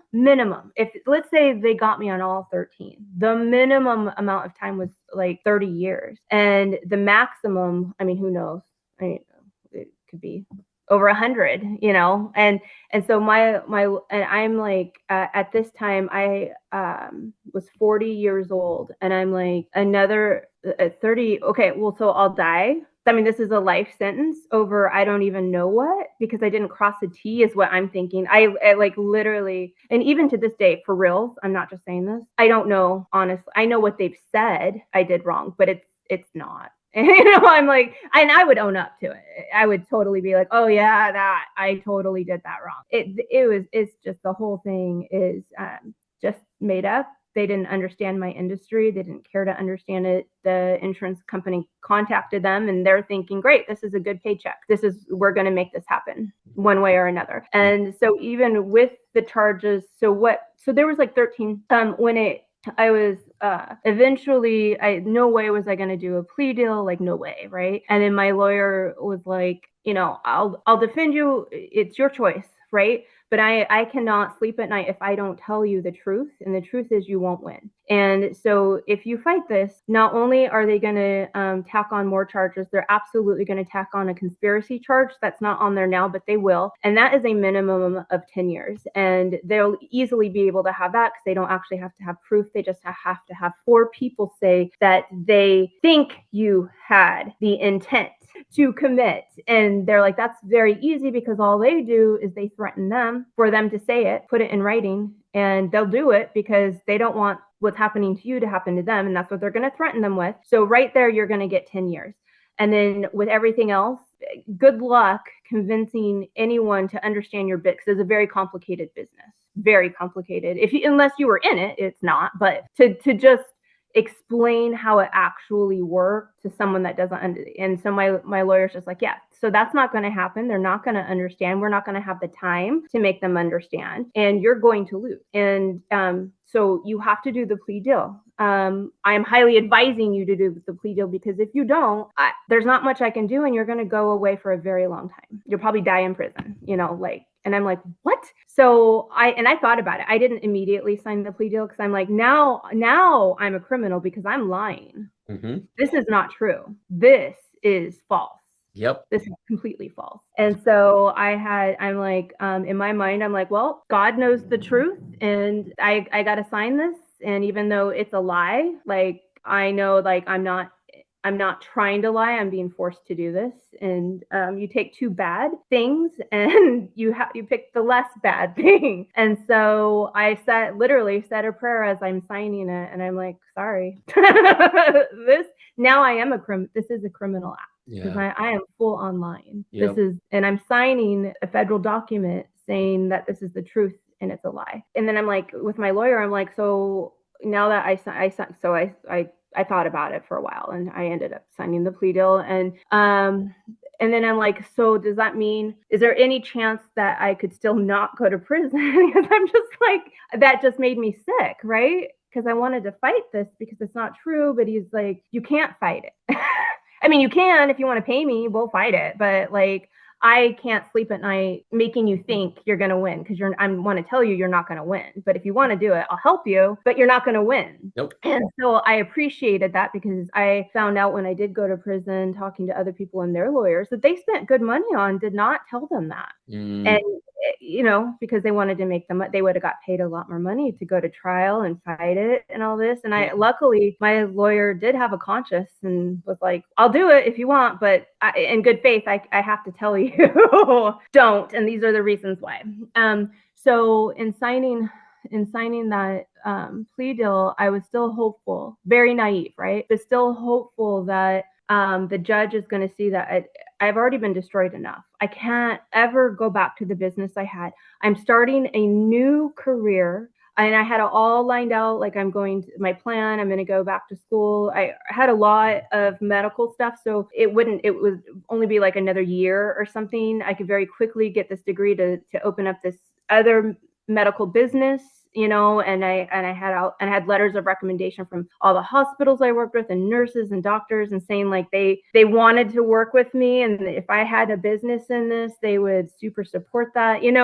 if let's say they got me on all 13, the minimum amount of time was like 30 years. And the maximum, I mean, who knows? It could be over 100, and so and I'm like, at this time I was 40 years old, and I'm like, another 30. Okay, well, so I'll die. I mean, this is a life sentence over I don't even know what, because I didn't cross a T, is what I'm thinking. I like literally, and even to this day, for reals, I'm not just saying this, I don't know, honestly. I know what they've said I did wrong, but it's not. I'm like, and I would own up to it. I would totally be like, oh yeah, that I totally did that wrong. It's just, the whole thing is just made up. They didn't understand my industry. They didn't care to understand it. The insurance company contacted them, and they're thinking, great, this is a good paycheck. We're going to make this happen one way or another. And so even with the charges, so there was like 13 I was eventually, no way was I going to do a plea deal, like no way, right? And then my lawyer was like, I'll defend you. It's your choice, right? But I cannot sleep at night if I don't tell you the truth. And the truth is you won't win. And so if you fight this, not only are they going to tack on more charges, they're absolutely going to tack on a conspiracy charge that's not on there now, but they will. And that is a minimum of 10 years. And they'll easily be able to have that because they don't actually have to have proof. They just have to have 4 people say that they think you had the intent to commit. And they're like, that's very easy, because all they do is they threaten them for them to say it, put it in writing, and they'll do it because they don't want what's happening to you to happen to them. And that's what they're going to threaten them with. So right there, you're going to get 10 years. And then with everything else, good luck convincing anyone to understand your bit, because it's a very complicated business, very complicated. Unless you were in it, it's not. But to just explain how it actually works to someone that doesn't and so my lawyer's just like, yeah, so that's not going to happen. They're not going to understand. We're not going to have the time to make them understand, and you're going to lose. And so you have to do the plea deal. I'm highly advising you to do the plea deal, because if you don't, there's not much I can do, and you're going to go away for a very long time. You'll probably die in prison, and I'm like, what? So I thought about it. I didn't immediately sign the plea deal, because I'm like, now I'm a criminal because I'm lying. Mm-hmm. This is not true. This is false. Yep. This is completely false. And so I'm like, in my mind, I'm like, well, God knows the truth, and I got to sign this. And even though it's a lie, like, I know, like, I'm not trying to lie. I'm being forced to do this. And you take 2 bad things and you pick the less bad thing. And so I literally said a prayer as I'm signing it. And I'm like, sorry, now I am this is a criminal act. Because I am full online. Yep. And I'm signing a federal document saying that this is the truth, and it's a lie. And then I'm like, with my lawyer, I'm like, so now that I thought about it for a while, and I ended up signing the plea deal. And then I'm like, so does that mean, is there any chance that I could still not go to prison? Because I'm just like, that just made me sick, right? Because I wanted to fight this because it's not true. But he's like, you can't fight it. I mean, you can if you want to pay me, we'll fight it. But like, I can't sleep at night making you think you're going to win because I want to tell you you're not going to win. But if you want to do it, I'll help you, but you're not going to win. Nope. And so I appreciated that because I found out when I did go to prison, talking to other people and their lawyers, that they spent good money on did not tell them that. And because they wanted to make them, they would have got paid a lot more money to go to trial and fight it and all this. And luckily, my lawyer did have a conscience and was like, I'll do it if you want, but in good faith, I have to tell you, don't. And these are the reasons why. So in signing that plea deal, I was still hopeful, very naive, right? But still hopeful that the judge is going to see that I've already been destroyed enough. I can't ever go back to the business I had. I'm starting a new career, and I had it all lined out. Like my plan, I'm going to go back to school. I had a lot of medical stuff, so it would only be like another year or something. I could very quickly get this degree to open up this other medical business, and I had letters of recommendation from all the hospitals I worked with and nurses and doctors, and saying like they wanted to work with me, and if I had a business in this, they would super support that, and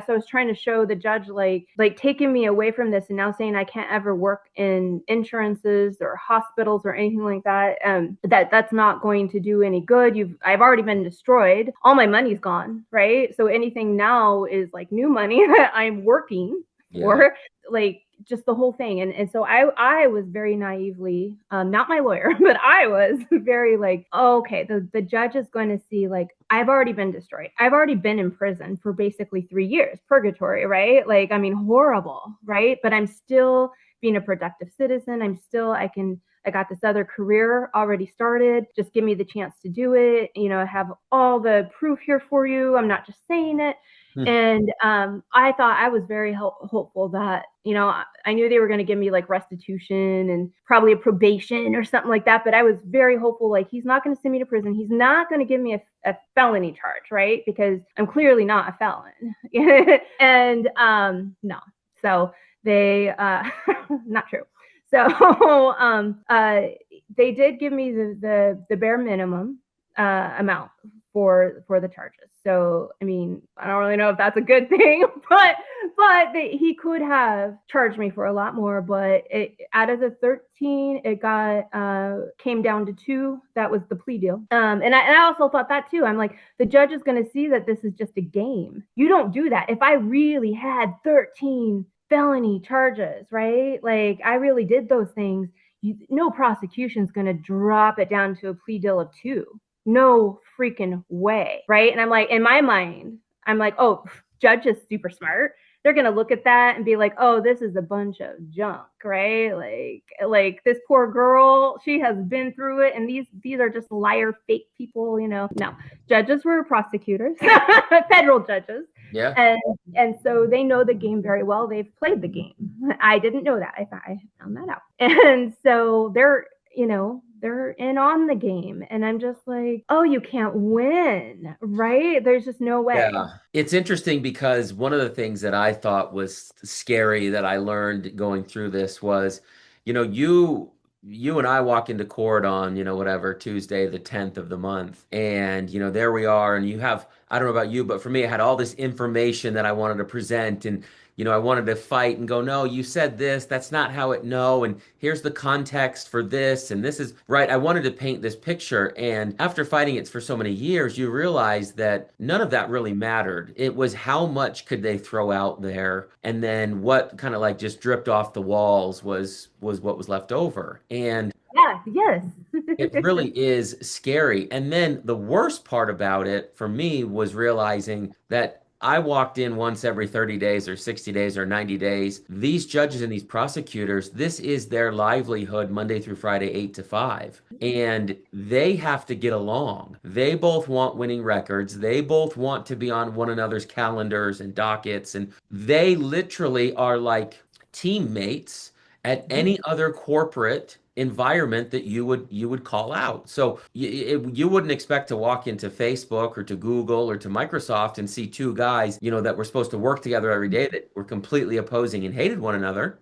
so I was trying to show the judge like taking me away from this and now saying I can't ever work in insurances or hospitals or anything like that. That's not going to do any good. I've already been destroyed. All my money's gone, right? So anything now is like new money that I'm working for, like just the whole thing. And so I was very naively, not my lawyer, but I was very like, oh, okay, the judge is going to see like, I've already been destroyed. I've already been in prison for basically 3 years, purgatory, right? Like, I mean, horrible, right? But I'm still being a productive citizen. I got this other career already started. Just give me the chance to do it. I have all the proof here for you. I'm not just saying it. And I thought, I was very hopeful that, I knew they were going to give me like restitution and probably a probation or something like that. But I was very hopeful, like, he's not going to send me to prison. He's not going to give me a felony charge, right? Because I'm clearly not a felon. And no. So they, not true. So they did give me the bare minimum amount for the charges. So, I mean, I don't really know if that's a good thing, but he could have charged me for a lot more. But out of the 13, it came down to 2. That was the plea deal. And I also thought that too. I'm like, the judge is going to see that this is just a game. You don't do that. If I really had 13 felony charges, right? Like, I really did those things. No prosecution's going to drop it down to a plea deal of 2. No freaking way, right? And I'm like, in my mind, I'm like, oh, judge is super smart. They're going to look at that and be like, oh, this is a bunch of junk, right? Like this poor girl, she has been through it. And these are just liar, fake people, No, judges were prosecutors, federal judges. Yeah. And so they know the game very well. They've played the game. I didn't know that. I found that out. And so they're in on the game. And I'm just like, oh, you can't win, right? There's just no way. Yeah. It's interesting because one of the things that I thought was scary that I learned going through this was, you and I walk into court on, whatever, Tuesday, the 10th of the month. And, there we are. And you have, I don't know about you, but for me, I had all this information that I wanted to present. And, I wanted to fight and go, no, you said this, that's not how it, no. And here's the context for this. And this is right. I wanted to paint this picture. And after fighting it for so many years, you realize that none of that really mattered. It was how much could they throw out there. And then what kind of like just dripped off the walls was what was left over. And yes. it really is scary. And then the worst part about it for me was realizing that I walked in once every 30 days or 60 days or 90 days. These judges and these prosecutors, this is their livelihood Monday through Friday, 8 to 5. And they have to get along. They both want winning records. They both want to be on one another's calendars and dockets. And they literally are like teammates at any other corporate environment that you would call out. So you wouldn't expect to walk into Facebook or to Google or to Microsoft and see two guys, that were supposed to work together every day that were completely opposing and hated one another.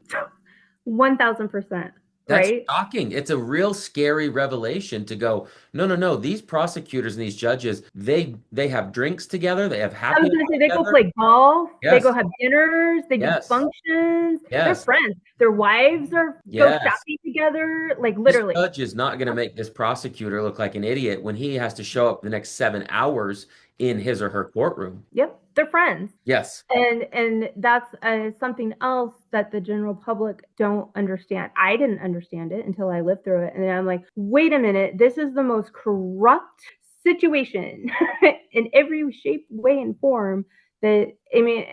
1000%, That's right? shocking. It's a real scary revelation to go, no, no, no. These prosecutors and these judges, they have drinks together, they have I happy was gonna hour say they go together. play golf, they go Yes, have dinners, they do yes, functions. They're yes, friends. Their wives are go yes. shopping together, like This literally. judge is not going to make this prosecutor look like an idiot when he has to show up the next 7 hours in his or her courtroom. Yep, they're friends. Yes. And that's something else that the general public don't understand. I didn't understand it until I lived through it, and then I'm like, wait a minute, this is the most corrupt situation in every shape, way, and form. That I mean,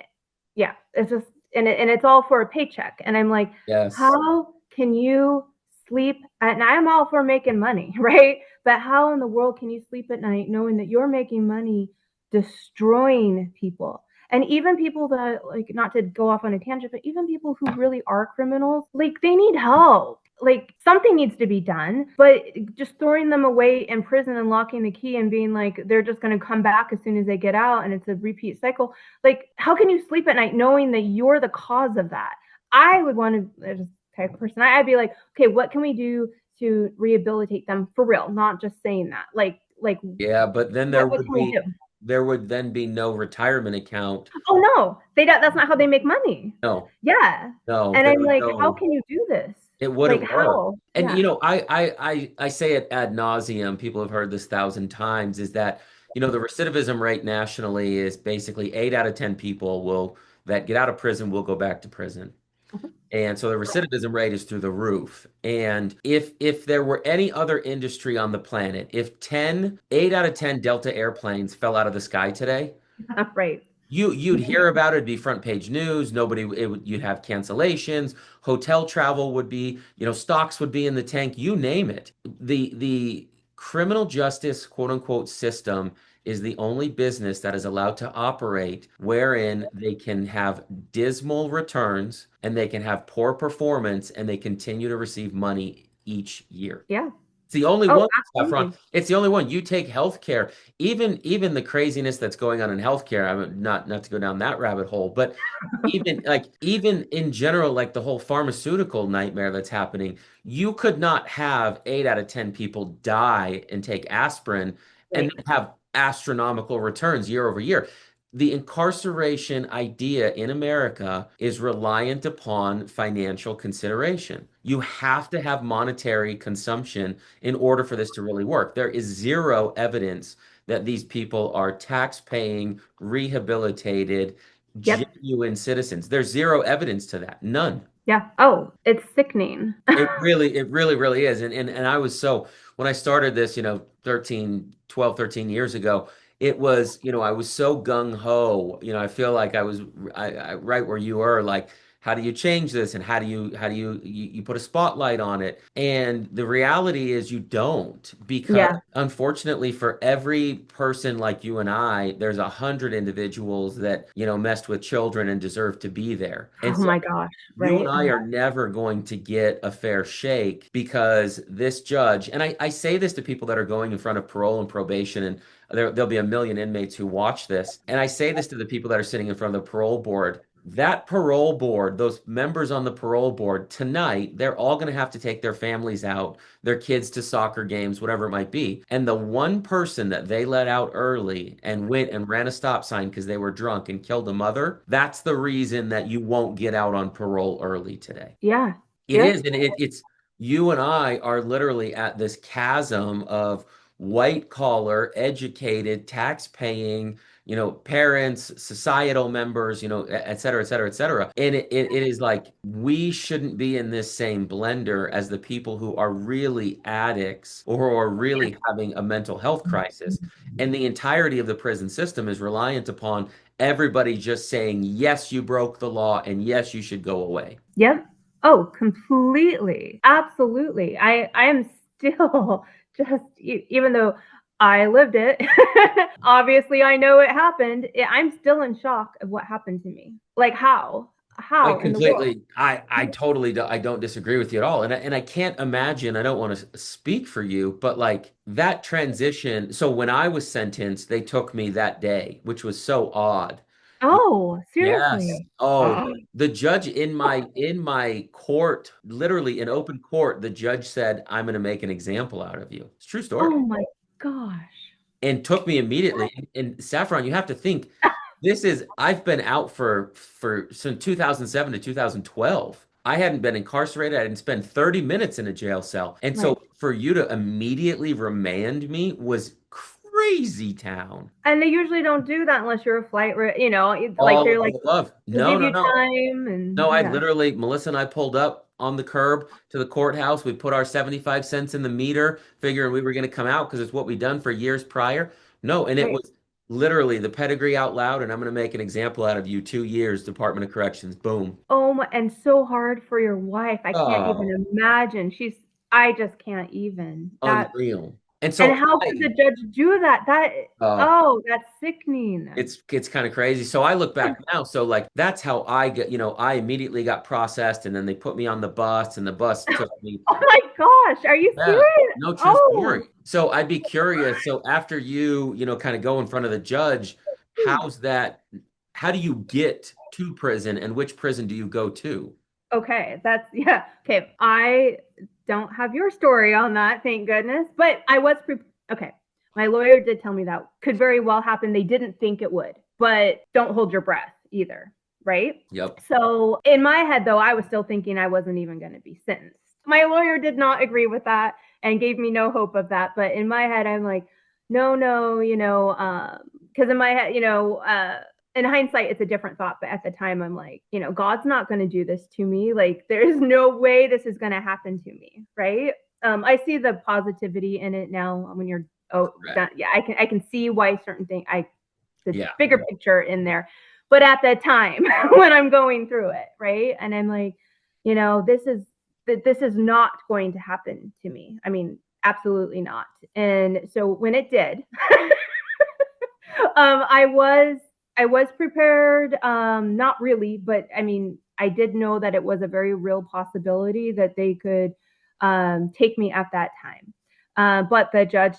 yeah, it's just and it's all for a paycheck. And I'm like, Yes. how can you sleep and I'm all for making money, right? But how in the world can you sleep at night knowing that you're making money destroying people? And even people that, like, not to go off on a tangent, but even people who really are criminals, like, they need help. Like, something needs to be done, but just throwing them away in prison and locking the key and being like, they're just going to come back as soon as they get out and it's a repeat cycle. Like, how can you sleep at night knowing that you're the cause of that? I would want to, as a type of person, I'd be like, okay, what can we do to rehabilitate them for real? Not just saying that. Like, Yeah, but then what can we do? there would then be no retirement account. Oh no, that's not how they make money. No, Yeah. no, And there I'm would like, how no. can you do this? It Like, wouldn't work. how? And Yeah. I say it ad nauseum. People have heard this 1,000 times. Is that the recidivism rate nationally is basically 8 out of 10 people will that get out of prison will go back to prison. And so the recidivism rate is through the roof. And if there were any other industry on the planet, if 8 out of 10 Delta airplanes fell out of the sky today, Right. you'd hear about it, it'd be front page news. You'd have cancellations, hotel travel would be, stocks would be in the tank, you name it. The criminal justice quote unquote system is the only business that is allowed to operate wherein they can have dismal returns and they can have poor performance and they continue to receive money each year. Yeah. It's the only Oh, one, Saffron. absolutely. It's the only one. You take healthcare, even the craziness that's going on in healthcare. I'm not to go down that rabbit hole, but even in general, like the whole pharmaceutical nightmare that's happening, you could not have 8 out of 10 people die and take aspirin and Right. then have astronomical returns year over year. The incarceration idea in America is reliant upon financial consideration. You have to have monetary consumption in order for this to really work. There is zero evidence that these people are tax-paying, rehabilitated, Yep. genuine citizens. There's zero evidence to that. None. Yeah. Oh, it's sickening. It really, really is. And I was when I started this, 13 years ago, it was, I was so gung ho. I feel like I right where you were, like, how do you change this? And how do you put a spotlight on it? And the reality is you don't, because Yeah. unfortunately for every person like you and I, there's 100 individuals that, messed with children and deserve to be there. And Oh so my gosh. you and Right. I are never going to get a fair shake because this judge, and I say this to people that are going in front of parole and probation, and there'll be a million inmates who watch this. And I say this to the people that are sitting in front of the parole board. That parole board, those members on the parole board tonight, they're all going to have to take their families out, their kids to soccer games, whatever it might be. And the one person that they let out early and went and ran a stop sign because they were drunk and killed a mother, that's the reason that you won't get out on parole early today. Yeah. It Yep. is, and it's you and I are literally at this chasm of white collar, educated, tax paying, parents, societal members, et cetera, et cetera, et cetera. And it is like we shouldn't be in this same blender as the people who are really addicts or are really having a mental health crisis. And the entirety of the prison system is reliant upon everybody just saying, yes, you broke the law and yes, you should go away. Yep. Oh, completely. Absolutely. I am still just, even though I lived it, obviously I know it happened. I'm still in shock of what happened to me. Like how? I How in the world? completely, I totally, I don't disagree with you at all. And I can't imagine, I don't want to speak for you, but like that transition. So when I was sentenced, they took me that day, which was so odd. Oh, Yes. seriously. Oh, the judge in my court, literally in open court, the judge said, "I'm going to make an example out of you." It's a true story. Oh my gosh. And took me immediately. And Saffron, you have to think, I've been out for since 2007 to 2012. I hadn't been incarcerated. I didn't spend 30 minutes in a jail cell. And Right. so for you to immediately remand me was crazy town. And they usually don't do that unless you're a like All they're of like, the above. we'll No, give no, you no. time No, and I yeah. literally, Melissa and I pulled up on the curb to the courthouse. We put our 75 cents in the meter, figuring we were going to come out because it's what we'd done for years prior. No, and it Right. was literally the pedigree out loud, and I'm going to make an example out of you. 2 years, Department of Corrections. Boom. Oh my, and so hard for your wife. I can't Oh, even imagine. I just can't even. unreal. And And so how could the judge do that? uh, Oh, that's sickening. it's kind of crazy. So I look back now. So like that's how I get, I immediately got processed, and then they put me on the bus, and the bus took me. Oh my gosh, are you Yeah, serious? no, true Oh, story. So I'd be curious. So after you, kind of go in front of the judge, how's that? How do you get to prison, and which prison do you go to? okay. Yeah. Okay. I don't have your story on that, thank goodness. But okay. My lawyer did tell me that could very well happen. They didn't think it would, but don't hold your breath either. Right. Yep. So in my head, though, I was still thinking I wasn't even going to be sentenced. My lawyer did not agree with that and gave me no hope of that. But in my head, I'm like, no, no, because in my head, in hindsight, it's a different thought. But at the time, I'm like, God's not going to do this to me. Like, there's no way this is going to happen to me. Right. I see the positivity in it now when you're, done. Yeah, I can see why certain things, bigger picture in there. But at the time when I'm going through it, right? And I'm like, this is not going to happen to me. I mean, absolutely not. And so when it did, I was prepared, not really, but I mean, I did know that it was a very real possibility that they could take me at that time. But the judge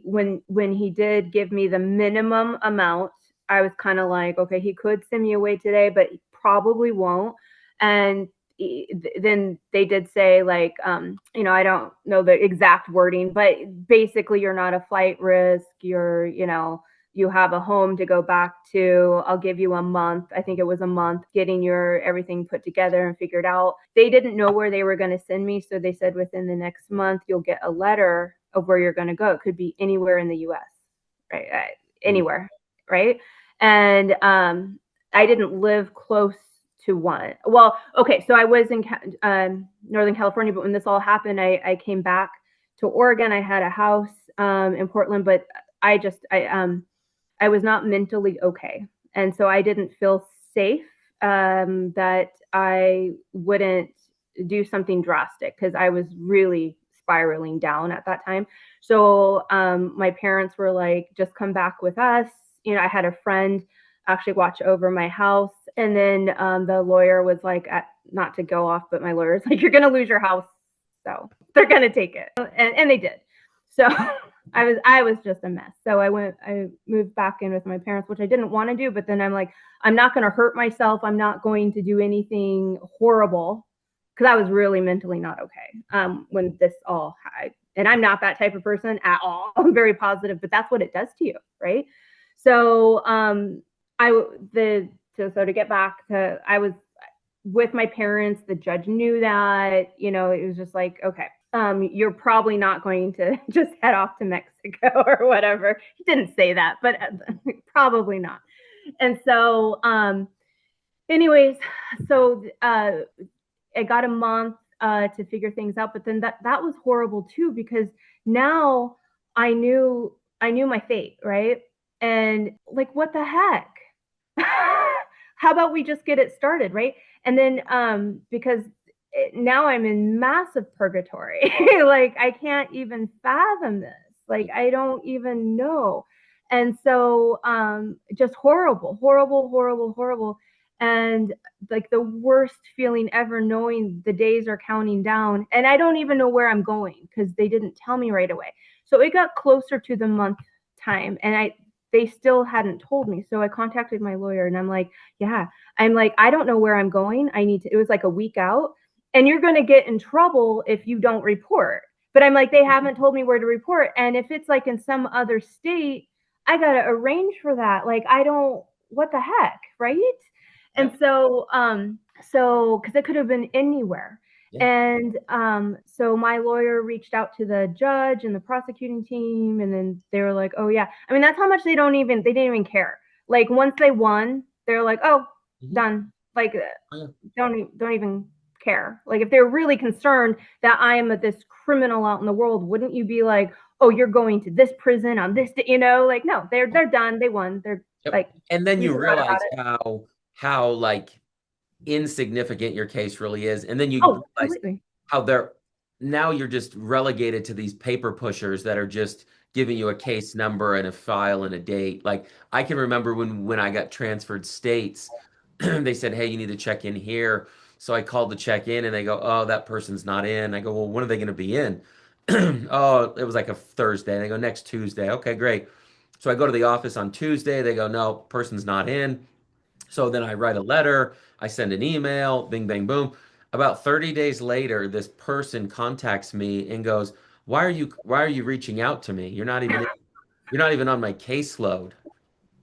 when he did give me the minimum amount, I was kind of like, okay, he could send me away today, but he probably won't. And then they did say like, I don't know the exact wording, but basically you're not a flight risk. You have a home to go back to. I'll give you a month. I think it was a month getting your everything put together and figured out. They didn't know where they were going to send me. So they said within the next month, you'll get a letter of where you're going to go. It could be anywhere in the US, right? Anywhere, right? And I didn't live close to one. Well, okay. So I was in Northern California, but when this all happened, I came back to Oregon. I had a house in Portland, but I was not mentally okay. And so I didn't feel safe that I wouldn't do something drastic because I was really spiraling down at that time. So my parents were like, just come back with us. I had a friend actually watch over my house. And then the lawyer was like, not to go off, but my lawyer's like, you're going to lose your house. So they're going to take it. And they did. So I was just a mess. So I moved back in with my parents, which I didn't want to do. But then I'm like, I'm not going to hurt myself. I'm not going to do anything horrible because I was really mentally not okay when this all had. And I'm not that type of person at all. I'm very positive, but that's what it does to you, right? So so to get back to, I was with my parents. The judge knew that, it was just like, okay, you're probably not going to just head off to Mexico or whatever. He didn't say that, but probably not. And so, anyways, so I got a month to figure things out, but then that was horrible too, because now I knew my fate, right? And like, what the heck? how about we just get it started, right? And then because now I'm in massive purgatory. Like I can't even fathom this. Like I don't even know. And so just horrible, horrible, horrible, horrible. And like the worst feeling ever, knowing the days are counting down and I don't even know where I'm going because they didn't tell me right away. So it got closer to the month time and they still hadn't told me. So I contacted my lawyer and I'm like, yeah, I'm like, I don't know where I'm going. It was like a week out and you're going to get in trouble if you don't report. But I'm like, they haven't told me where to report. And if it's like in some other state, I got to arrange for that. Like, I don't, what the heck, right? And so because it could have been anywhere. Yeah. And so my lawyer reached out to the judge and the prosecuting team, and then they were like, "Oh yeah." I mean, that's how much they didn't even care. Like once they won, they're like, "Oh, done." Like don't even care. Like if they're really concerned that I am this criminal out in the world, wouldn't you be like, "Oh, you're going to this prison on this day," like no, they're done. They won. They're like, and then we you forgot realize about it. how like insignificant your case really is, and then you realize completely. how now you're just relegated to these paper pushers that are just giving you a case number and a file and a date. Like I can remember when I got transferred states, they said, "Hey, you need to check in here." So I called to check in, and they go, "Oh, that person's not in." I go, "Well, when are they going to be in?" Oh, it was like a Thursday. They go, "Next Tuesday." Okay, great. So I go to the office on Tuesday. They go, "No, person's not in." So then I write a letter, I send an email, bing, bang, boom. About 30 days later, this person contacts me and goes, "Why are you reaching out to me? You're not even on my caseload."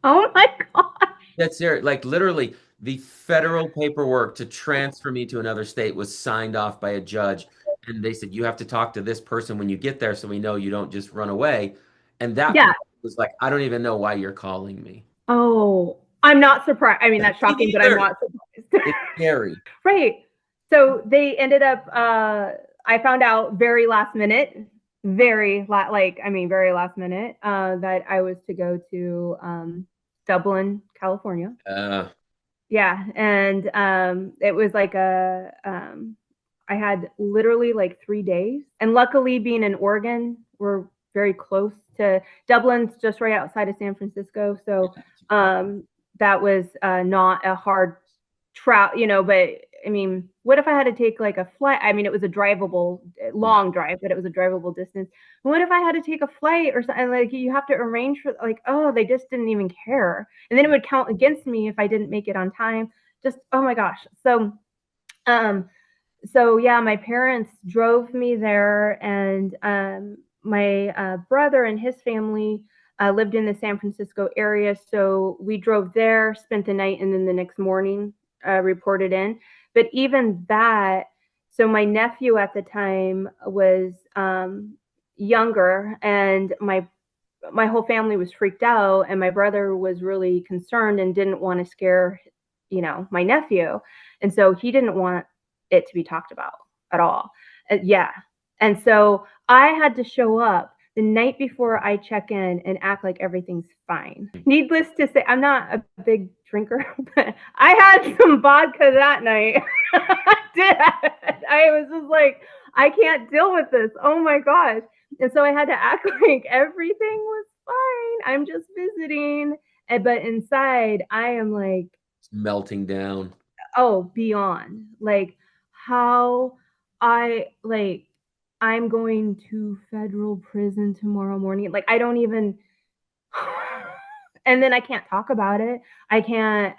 Oh my god. That's there. Like literally, the federal paperwork to transfer me to another state was signed off by a judge. And they said, "You have to talk to this person when you get there so we know you don't just run away." And that Yeah. person was like, "I don't even know why you're calling me." Oh, I'm not surprised. I mean, that's Me shocking, but I'm neither. not surprised. It's scary. Right. So they ended up, I found out very last minute, very last minute, that I was to go to Dublin, California. Yeah. And it was like I had literally like 3 days. And luckily, being in Oregon, we're very close to Dublin's just right outside of San Francisco. So that was not a hard travel, but I mean, what if I had to take like a flight? I mean, it was a drivable, long drive, but it was a drivable distance. What if I had to take a flight or something? Like you have to arrange for like, oh, they just didn't even care. And then it would count against me if I didn't make it on time. Just, oh my gosh. So yeah, my parents drove me there, and my brother and his family lived in the San Francisco area. So we drove there, spent the night, and then the next morning reported in. But even that, so my nephew at the time was younger, and my whole family was freaked out, and my brother was really concerned and didn't want to scare, my nephew, and so he didn't want it to be talked about at all. Yeah. And so I had to show up the night before I check in and act like everything's fine. Needless to say, I'm not a big drinker, but I had some vodka that night. I was just like, I can't deal with this. Oh my gosh. And so I had to act like everything was fine. I'm just visiting. But inside, I am like, It's melting down. oh, beyond. Like, how I'm going to federal prison tomorrow morning. Like I don't even and then I can't talk about it. I can't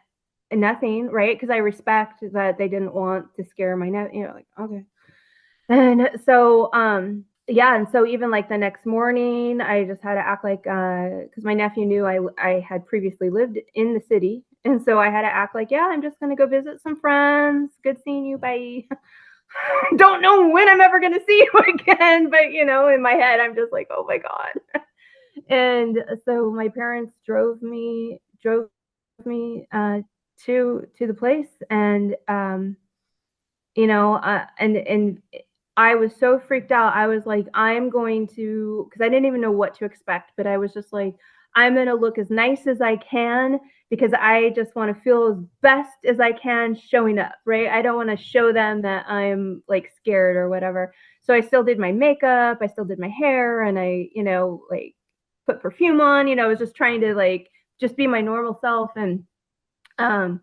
nothing, right? Because I respect that they didn't want to scare my like okay. And so yeah, and so even like the next morning I just had to act like because my nephew knew I had previously lived in the city, and so I had to act like, yeah, I'm just gonna go visit some friends. Good seeing you, bye. Don't know when I'm ever gonna see you again, but in my head I'm just like, oh my god. And so my parents drove me to the place, and and I was so freaked out. I was like, I'm going to, because I didn't even know what to expect, but I was just like, I'm going to look as nice as I can because I just want to feel as best as I can showing up, right? I don't want to show them that I'm like scared or whatever. So I still did my makeup, I still did my hair, and I, like put perfume on, I was just trying to like just be my normal self. And um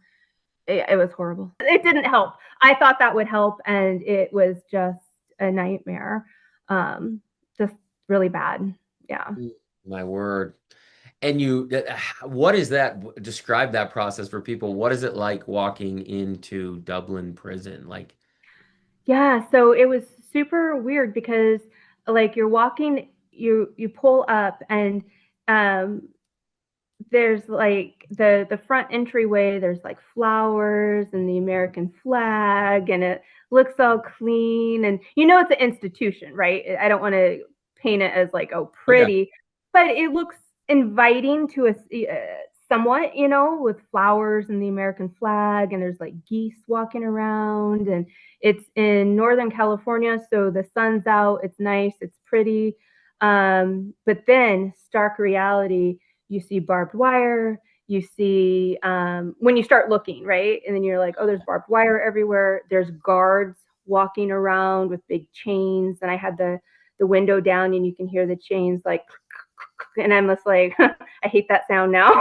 it was horrible. It didn't help. I thought that would help, and it was just a nightmare. Just really bad. Yeah. My word. And what is that? Describe that process for people. What is it like walking into Dublin prison? Like, Yeah, so it was super weird because like you're walking, you pull up, and um there's like the front entryway, there's like flowers and the American flag, and it looks all clean, and it's an institution, right? I don't want to paint it as like, oh, okay. pretty, but it looks inviting to somewhat, with flowers and the American flag, and there's like geese walking around, and it's in Northern California, so the sun's out, it's nice, it's pretty. But then stark reality, you see barbed wire, you see when you start looking, right? And then you're like, oh, there's barbed wire everywhere. There's guards walking around with big chains. And I had the window down, and you can hear the chains like, and I'm just like, I hate that sound now.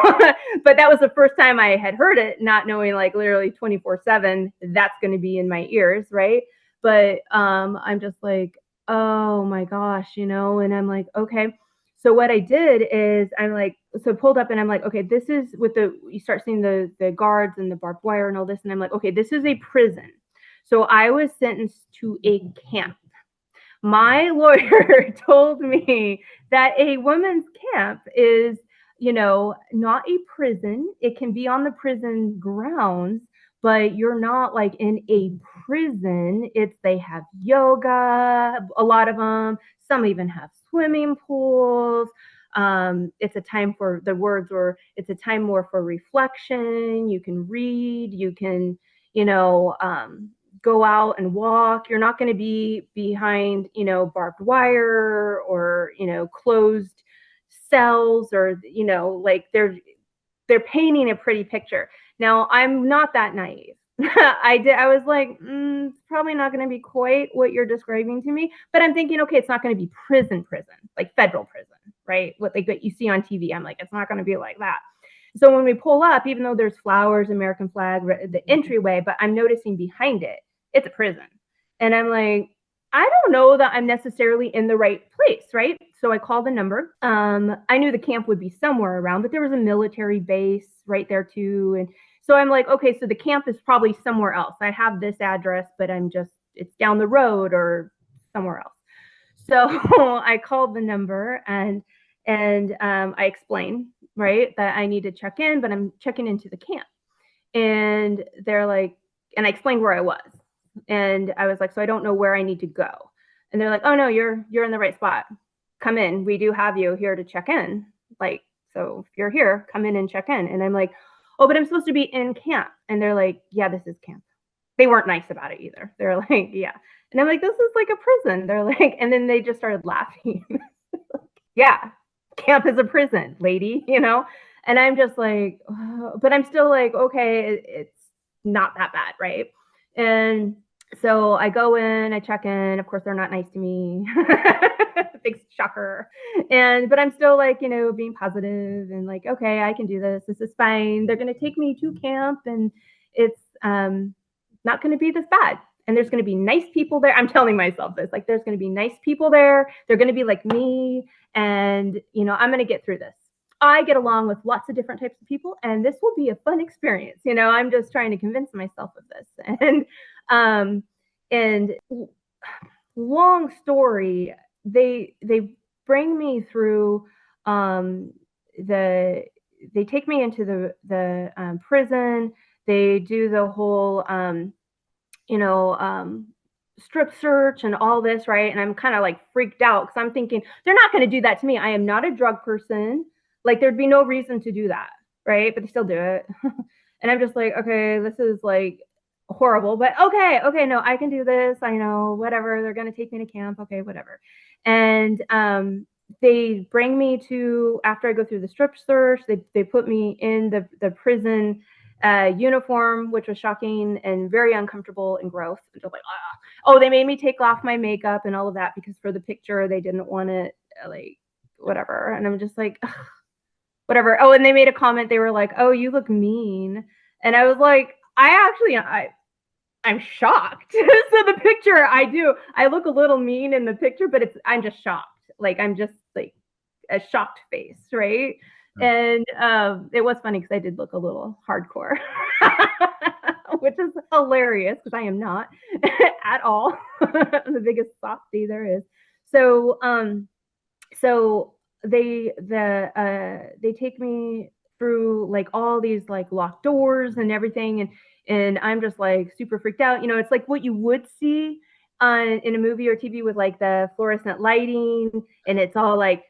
But that was the first time I had heard it, not knowing like literally 24/7, that's going to be in my ears, right? But I'm just like, oh my gosh, and I'm like, okay. So what I did is I'm like, so pulled up, and I'm like, okay, this is you start seeing the guards and the barbed wire and all this. And I'm like, okay, this is a prison. So I was sentenced to a camp. My lawyer told me that a women's camp is, not a prison. It can be on the prison grounds, but you're not like in a prison. They have yoga, a lot of them. Some even have swimming pools. It's a time for the words, or it's a time more for reflection. You can read, you can, go out and walk. You're not going to be behind, barbed wire, or, closed cells, or, like they're painting a pretty picture. Now, I'm not that naive. I was like, it's probably not going to be quite what you're describing to me, but I'm thinking, okay, it's not going to be prison, like federal prison, right? What you see on TV. I'm like, it's not going to be like that. So when we pull up, even though there's flowers, American flag, the entryway, but I'm noticing behind it, it's a prison. And I'm like, I don't know that I'm necessarily in the right place, right? So I called the number. I knew the camp would be somewhere around, but there was a military base right there too. And so I'm like, okay, so the camp is probably somewhere else. I have this address, but it's down the road or somewhere else. So I called the number, and I explained, right, that I need to check in, but I'm checking into the camp. And they're like, and I explained where I was. And I was like, so I don't know where I need to go. And they're like, oh no, you're in the right spot. Come in. We do have you here to check in. Like, so if you're here, come in and check in. And I'm like, oh, but I'm supposed to be in camp. And they're like, yeah, this is camp. They weren't nice about it either. They're like, yeah. And I'm like, this is like a prison. They're like, and then they just started laughing. Yeah, camp is a prison, lady, And I'm just like, oh, but I'm still like, okay, it's not that bad, right? And so I go in, I check in. Of course, they're not nice to me. Big shocker. But I'm still like, being positive and like, okay, I can do this. This is fine. They're going to take me to camp, and it's not going to be this bad. And there's going to be nice people there. I'm telling myself this, like, there's going to be nice people there. They're going to be like me. And, I'm going to get through this. I get along with lots of different types of people, and this will be a fun experience. I'm just trying to convince myself of this. And long story, they bring me through they take me into the prison. They do the whole strip search and all this, right? And I'm kind of like freaked out because I'm thinking they're not going to do that to me. I am not a drug person. Like, there'd be no reason to do that, right? But they still do it. And I'm just like, okay, this is like horrible, but okay, no, I can do this. I know, whatever. They're going to take me to camp. Okay, whatever. And they bring me to, after I go through the strip search, they put me in the prison uniform, which was shocking and very uncomfortable and gross. And just like, ah. Oh, they made me take off my makeup and all of that because for the picture they didn't want it, like, whatever. And I'm just like, ugh, whatever. Oh, and they made a comment. They were like, "Oh, you look mean," and I was like, I'm shocked. So the picture, I look a little mean in the picture, but I'm just shocked. Like, I'm just like a shocked face, right? And it was funny because I did look a little hardcore, which is hilarious because I am not at all. I'm the biggest softie there is. So so they take me through like all these like locked doors and everything, and I'm just like super freaked out. You know, it's like what you would see in a movie or TV with like the fluorescent lighting, and it's all like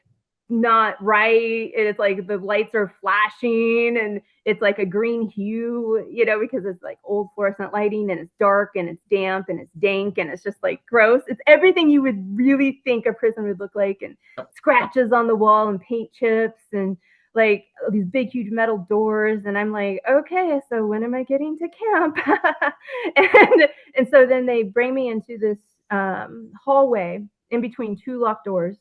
not right, and it's like the lights are flashing and it's like a green hue, you know, because it's like old fluorescent lighting and it's dark and it's damp and it's dank and it's just like gross. It's everything you would really think a prison would look like, and scratches on the wall and paint chips and like these big huge metal doors. And I'm like, okay, so when am I getting to camp? and so then they bring me into this hallway in between two locked doors.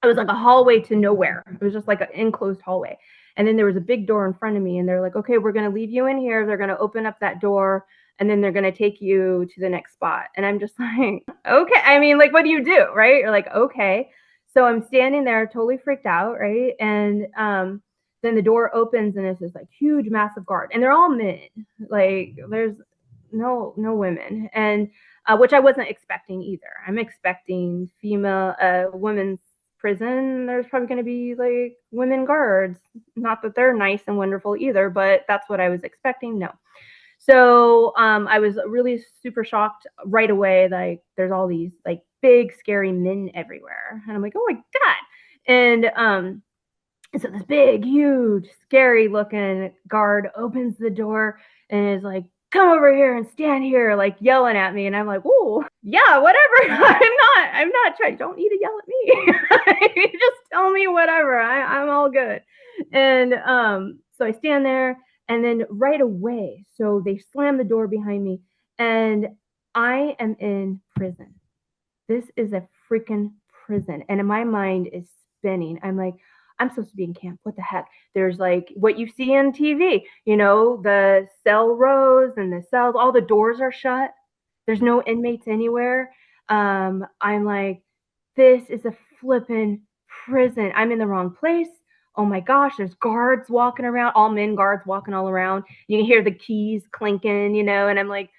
It was like a hallway to nowhere. It was just like an enclosed hallway. And then there was a big door in front of me, and they're like, okay, we're going to leave you in here. They're going to open up that door, and then they're going to take you to the next spot. And I'm just like, okay. I mean, like, what do you do? Right. You're like, okay. So I'm standing there totally freaked out. Right. And then the door opens, and it's this like huge, massive guard. And they're all men. Like, there's no women. And which I wasn't expecting either. I'm expecting women's prison, there's probably going to be like women guards. Not that they're nice and wonderful either, but that's what I was expecting. No. So I was really super shocked right away. Like, there's all these like big scary men everywhere, and I'm like, oh my god. And so this big huge scary looking guard opens the door and is like, come over here and stand here, like yelling at me. And I'm like, oh, yeah, whatever. I'm not trying. Don't need to yell at me. Just tell me whatever. I'm all good. And so I stand there, and then right away, so they slam the door behind me, and I am in prison. This is a freaking prison. And my mind is spinning. I'm like, I'm supposed to be in camp. What the heck? There's like what you see on TV, you know, the cell rows and the cells, all the doors are shut. There's no inmates anywhere. I'm like, this is a flippin' prison. I'm in the wrong place. Oh my gosh, there's guards walking around, all men guards walking all around. You can hear the keys clinking, you know, and I'm like,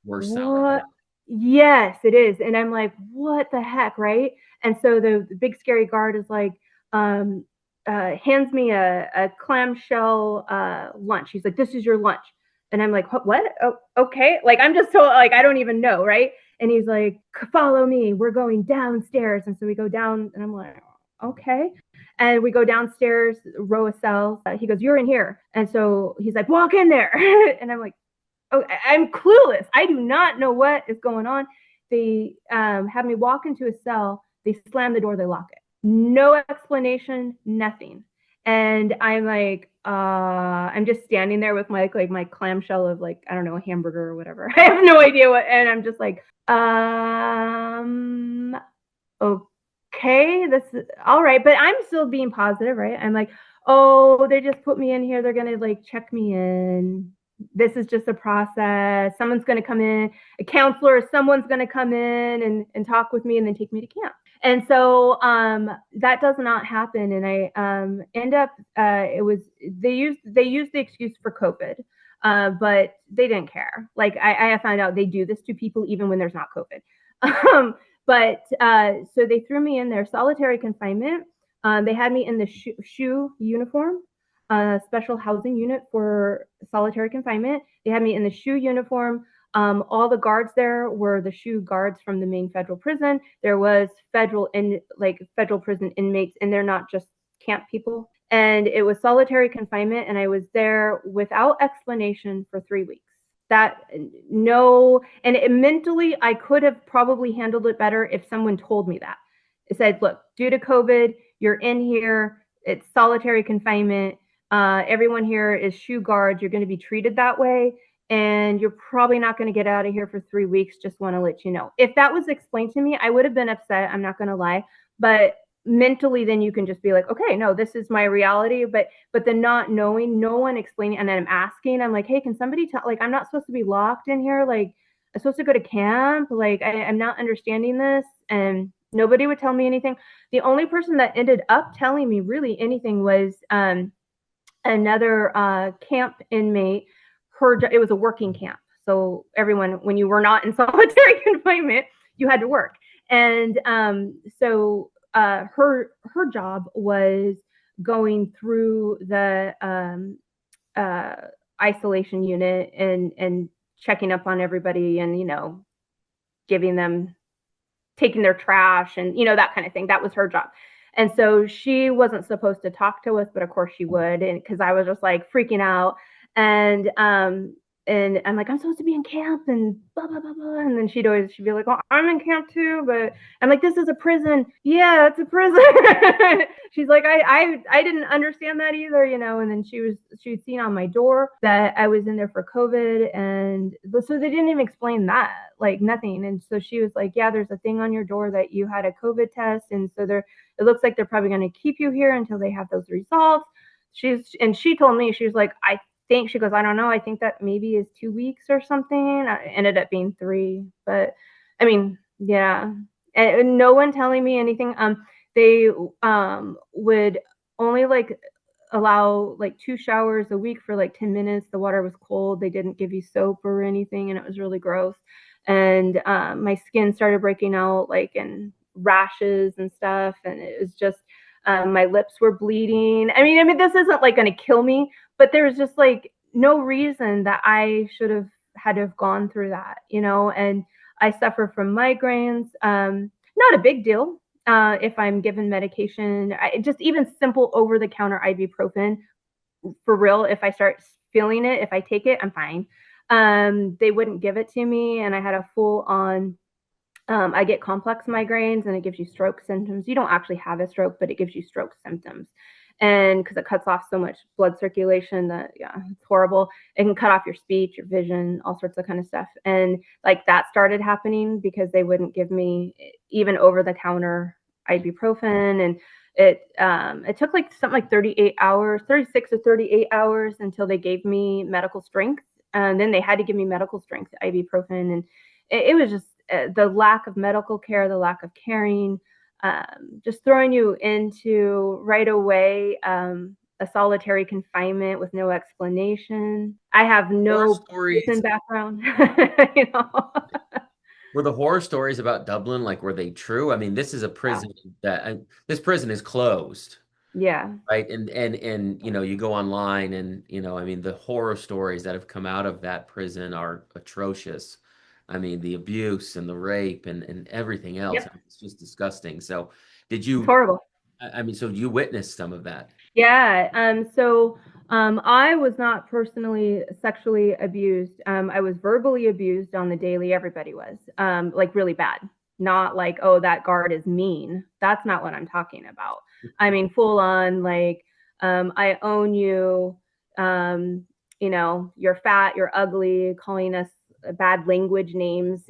what? Yes, it is. And I'm like, what the heck, right? And so the big scary guard is like, hands me a clamshell lunch. He's like, this is your lunch. And I'm like, what? Oh, okay. Like, I'm just told, like, I don't even know, right? And he's like, follow me. We're going downstairs. And so we go down, and I'm like, okay. And we go downstairs, row of cells. He goes, you're in here. And so he's like, walk in there. And I'm like, oh, I'm clueless. I do not know what is going on. They have me walk into a cell. They slam the door. They lock it. No explanation, nothing. And I'm like, I'm just standing there with my like my clamshell of like, I don't know, a hamburger or whatever. I have no idea what. And I'm just like, okay, this is all right. But I'm still being positive, right? I'm like, oh, they just put me in here. They're gonna like check me in. This is just a process. Someone's going to come in, a counselor, someone's going to come in and talk with me and then take me to camp. And so that does not happen. And I end up, they used the excuse for COVID, but they didn't care. Like I found out they do this to people even when there's not COVID. But so they threw me in their solitary confinement. They had me in the shoe uniform. Special housing unit for solitary confinement. They had me in the shoe uniform. All the guards there were the shoe guards from the main federal prison. There was federal prison inmates, and they're not just camp people. And it was solitary confinement, and I was there without explanation for 3 weeks. Mentally, I could have probably handled it better if someone told me that. It said, look, due to COVID, you're in here, it's solitary confinement. Everyone here is shoe guards. You're going to be treated that way. And you're probably not going to get out of here for 3 weeks. Just want to let you know. If that was explained to me, I would have been upset. I'm not going to lie. But mentally, then you can just be like, okay, no, this is my reality. But the not knowing, no one explaining, and then I'm asking, I'm like, hey, can somebody tell? Like, I'm not supposed to be locked in here. Like, I'm supposed to go to camp. Like, I'm not understanding this. And nobody would tell me anything. The only person that ended up telling me really anything was another camp inmate. It was a working camp. So everyone, when you were not in solitary confinement, you had to work. And so her job was going through the isolation unit and checking up on everybody and, giving them, taking their trash and, that kind of thing. That was her job. And so she wasn't supposed to talk to us, but of course she would. And because I was just like freaking out. And I'm like, I'm supposed to be in camp and blah, blah, blah, blah. And then she'd be like, oh, I'm in camp too. But I'm like, this is a prison. Yeah, it's a prison. She's like, I didn't understand that either, and then she'd seen on my door that I was in there for COVID. And so they didn't even explain that, like nothing. And so she was like, yeah, there's a thing on your door that you had a COVID test. And so it looks like they're probably going to keep you here until they have those results. She told me, she was like, she goes, I don't know. I think that maybe is 2 weeks or something. It ended up being 3, but I mean, yeah. And no one telling me anything. They would only like allow like 2 showers a week for like 10 minutes. The water was cold. They didn't give you soap or anything, and it was really gross. And my skin started breaking out like in rashes and stuff, and it was just my lips were bleeding. I mean, this isn't like going to kill me, but there's just like no reason that I should have had to have gone through that, and I suffer from migraines. Not a big deal if I'm given medication. Just even simple over-the-counter ibuprofen, for real, if I start feeling it, if I take it, I'm fine. They wouldn't give it to me, and I had a full-on I get complex migraines, and it gives you stroke symptoms. You don't actually have a stroke, but it gives you stroke symptoms. And because it cuts off so much blood circulation that, yeah, it's horrible. It can cut off your speech, your vision, all sorts of kind of stuff. And like that started happening because they wouldn't give me even over-the-counter ibuprofen. And it took like something like 38 hours, 36 or 38 hours until they gave me medical strength. And then they had to give me medical strength ibuprofen. And it was just, the lack of medical care, the lack of caring, just throwing you into right away a solitary confinement with no explanation. I have no prison background. Were the horror stories about Dublin, like, were they true? I mean, this is a prison this prison is closed. Yeah. Right. And you go online and, I mean, the horror stories that have come out of that prison are atrocious. I mean, the abuse and the rape and everything else. Yep. I mean, it's just disgusting. So it's horrible. I mean, so you witnessed some of that. Yeah. So I was not personally sexually abused. I was verbally abused on the daily. Everybody was like really bad. Not like, oh, that guard is mean. That's not what I'm talking about. I mean, full on like, I own you. You're fat, you're ugly, calling us bad language names,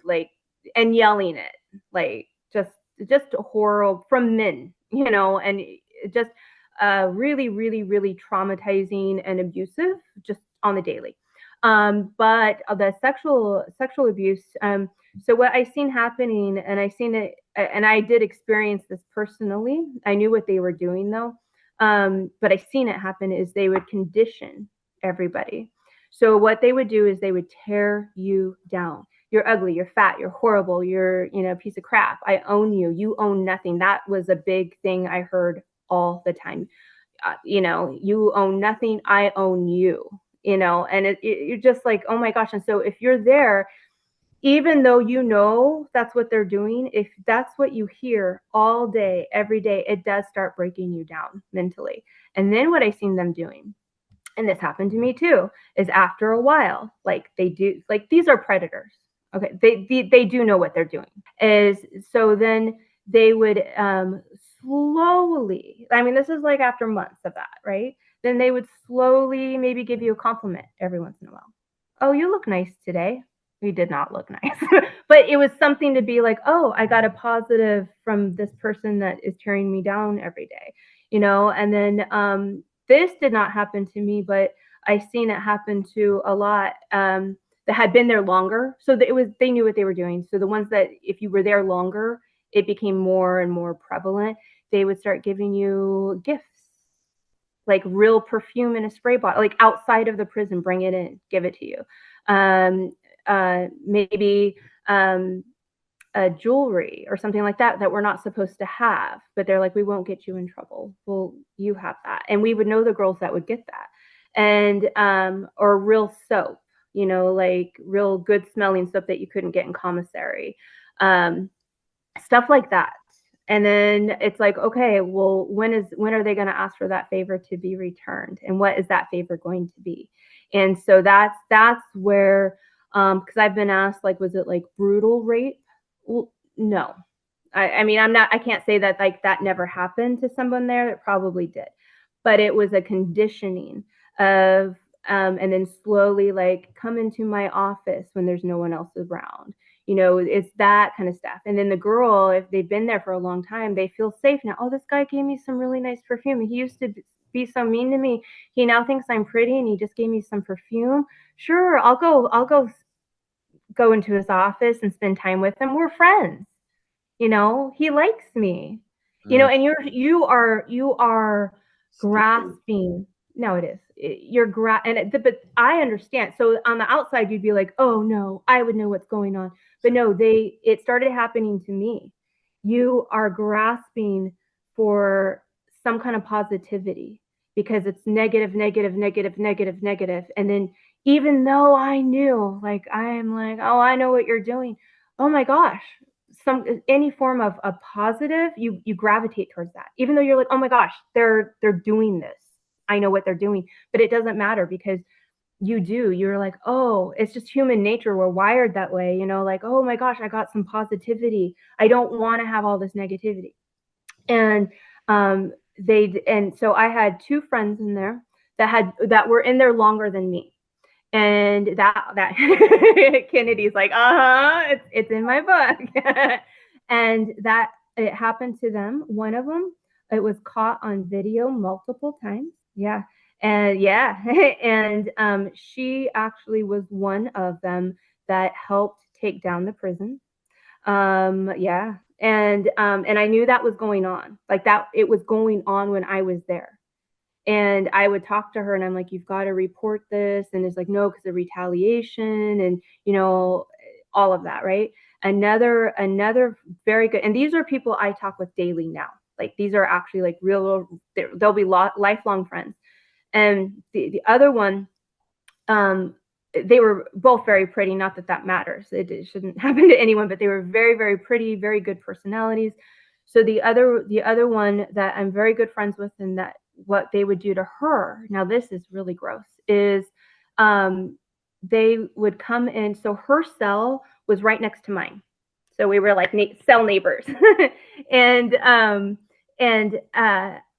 like, and yelling it, like just horrible from men, and just really, really, really traumatizing and abusive just on the daily. But the sexual abuse, so what I seen happening, and I seen it, and I did experience this personally. I knew what they were doing though. But I seen it happen is they would condition everybody. So what they would do is they would tear you down. You're ugly, you're fat, you're horrible, you're, a piece of crap. I own you. You own nothing. That was a big thing I heard all the time. You own nothing. I own you, and you're just like, oh my gosh. And so if you're there, even though that's what they're doing, if that's what you hear all day, every day, it does start breaking you down mentally. And then what I seen them doing, and this happened to me too, is after a while, like they do, like these are predators. Okay. They do know what they're doing. So then they would slowly, I mean, this is like after months of that, right? Then they would slowly maybe give you a compliment every once in a while. Oh, you look nice today. We did not look nice, but it was something to be like, oh, I got a positive from this person that is tearing me down every day, And then this did not happen to me, but I've seen it happen to a lot that had been there longer. So they knew what they were doing. So the ones that if you were there longer, it became more and more prevalent. They would start giving you gifts, like real perfume in a spray bottle, like outside of the prison, bring it in, give it to you. Maybe jewelry or something like that we're not supposed to have, but they're like, we won't get you in trouble. Well, you have that. And we would know the girls that would get that. And or real soap, like real good smelling soap that you couldn't get in commissary. Stuff like that. And then it's like, okay, well, when are they going to ask for that favor to be returned? And what is that favor going to be? And so that's where, because I've been asked, like, was it like brutal rape? Well, no. I mean, I can't say that like that never happened to someone there. It probably did. But it was a conditioning of, and then slowly like come into my office when there's no one else around. It's that kind of stuff. And then the girl, if they've been there for a long time, they feel safe now. Oh, this guy gave me some really nice perfume. He used to be so mean to me. He now thinks I'm pretty and he just gave me some perfume. Sure, I'll go into his office and spend time with him. We're friends. He likes me. And you are grasping. No, it is. But I understand. So on the outside, you'd be like, oh no, I would know what's going on. But no, it started happening to me. You are grasping for some kind of positivity because it's negative, negative, negative, negative, negative. And then even though I knew, like, I'm like, oh, I know what you're doing. Oh my gosh. Any form of a positive, you gravitate towards that. Even though you're like, oh my gosh, they're doing this. I know what they're doing, but it doesn't matter because you're like, oh, it's just human nature. We're wired that way, like, oh my gosh, I got some positivity. I don't want to have all this negativity. And so I had two friends in there that were in there longer than me. And that Kennedy's like, it's in my book. And that it happened to them. One of them, it was caught on video multiple times. Yeah. And and she actually was one of them that helped take down the prison. Yeah. And I knew that was going on, like that it was going on when I was there. And I would talk to her and I'm like, you've got to report this. And it's like, no, because of retaliation and, all of that. Right. Another very good. And these are people I talk with daily now. Like these are actually like real, they'll be lifelong friends. And the other one, they were both very pretty. Not that matters. It shouldn't happen to anyone, but they were very, very pretty, very good personalities. So the other one that I'm very good friends with, and that what they would do to her, now this is really gross, is they would come in. So her cell was right next to mine. So we were like cell neighbors. and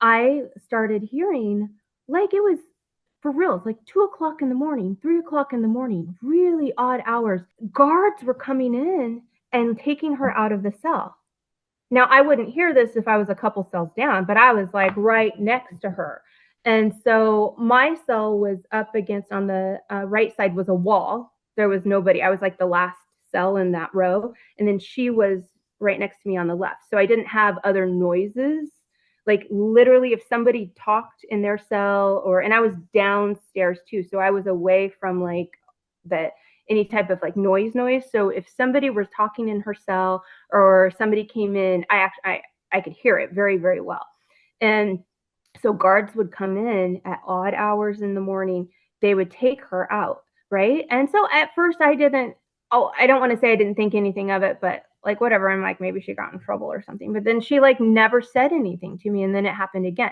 I started hearing, like, it was for real, it's like 2:00 in the morning, 3:00 in the morning, really odd hours. Guards were coming in and taking her out of the cell. Now, I wouldn't hear this if I was a couple cells down, but I was like right next to her. And so my cell was up against, on the right side was a wall. There was nobody. I was like the last cell in that row. And then she was right next to me on the left. So I didn't have other noises. Like literally if somebody talked in their cell and I was downstairs too. So I was away from like any type of like noise. So if somebody was talking in her cell or somebody came in, I could hear it very, very well. And so guards would come in at odd hours in the morning. They would take her out, right? And so at first I don't want to say I didn't think anything of it, but like whatever, I'm like, maybe she got in trouble or something. But then she like never said anything to me, and then it happened again.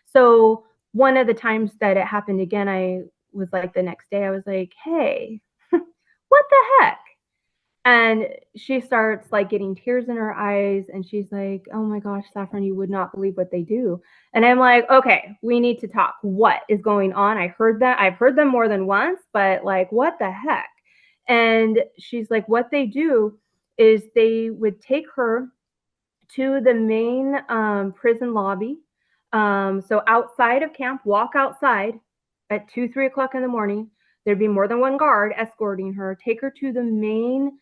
So one of the times that it happened again, I was like, the next day I was like, hey, what the heck? And she starts like getting tears in her eyes, and she's like, oh my gosh, Saffron, you would not believe what they do. And I'm like, okay, we need to talk. What is going on? I heard that. I've heard them more than once, but like, what the heck? And she's like, what they do is they would take her to the main prison lobby. So outside of camp, walk outside at 2, 3 o'clock in the morning. There'd be more than one guard escorting her, take her to the main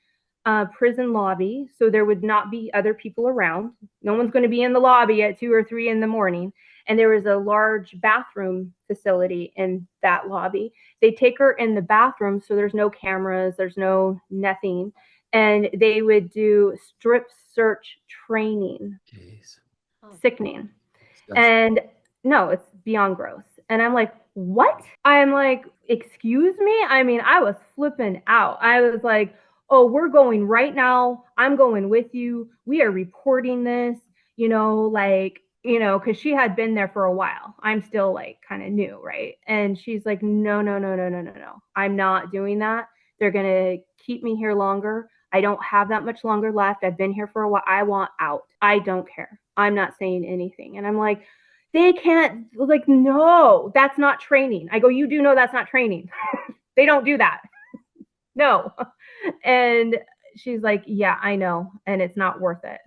prison lobby. So there would not be other people around. No one's going to be in the lobby at 2 or 3 in the morning. And there was a large bathroom facility in that lobby. They take her in the bathroom, so there's no cameras, there's no nothing. And they would do strip search training. Jeez. Sickening. And no, it's beyond gross. And I'm like, what? I'm like, excuse me? I mean, I was flipping out. I was like, oh, we're going right now. I'm going with you. We are reporting this, because she had been there for a while. I'm still like kind of new, right? And she's like, no, no, no, no, no, no, no. I'm not doing that. They're going to keep me here longer. I don't have that much longer left. I've been here for a while. I want out. I don't care. I'm not saying anything. And I'm like, they can't, like, no, that's not training. I go, you do know that's not training. They don't do that. No. And she's like, yeah, I know. And it's not worth it.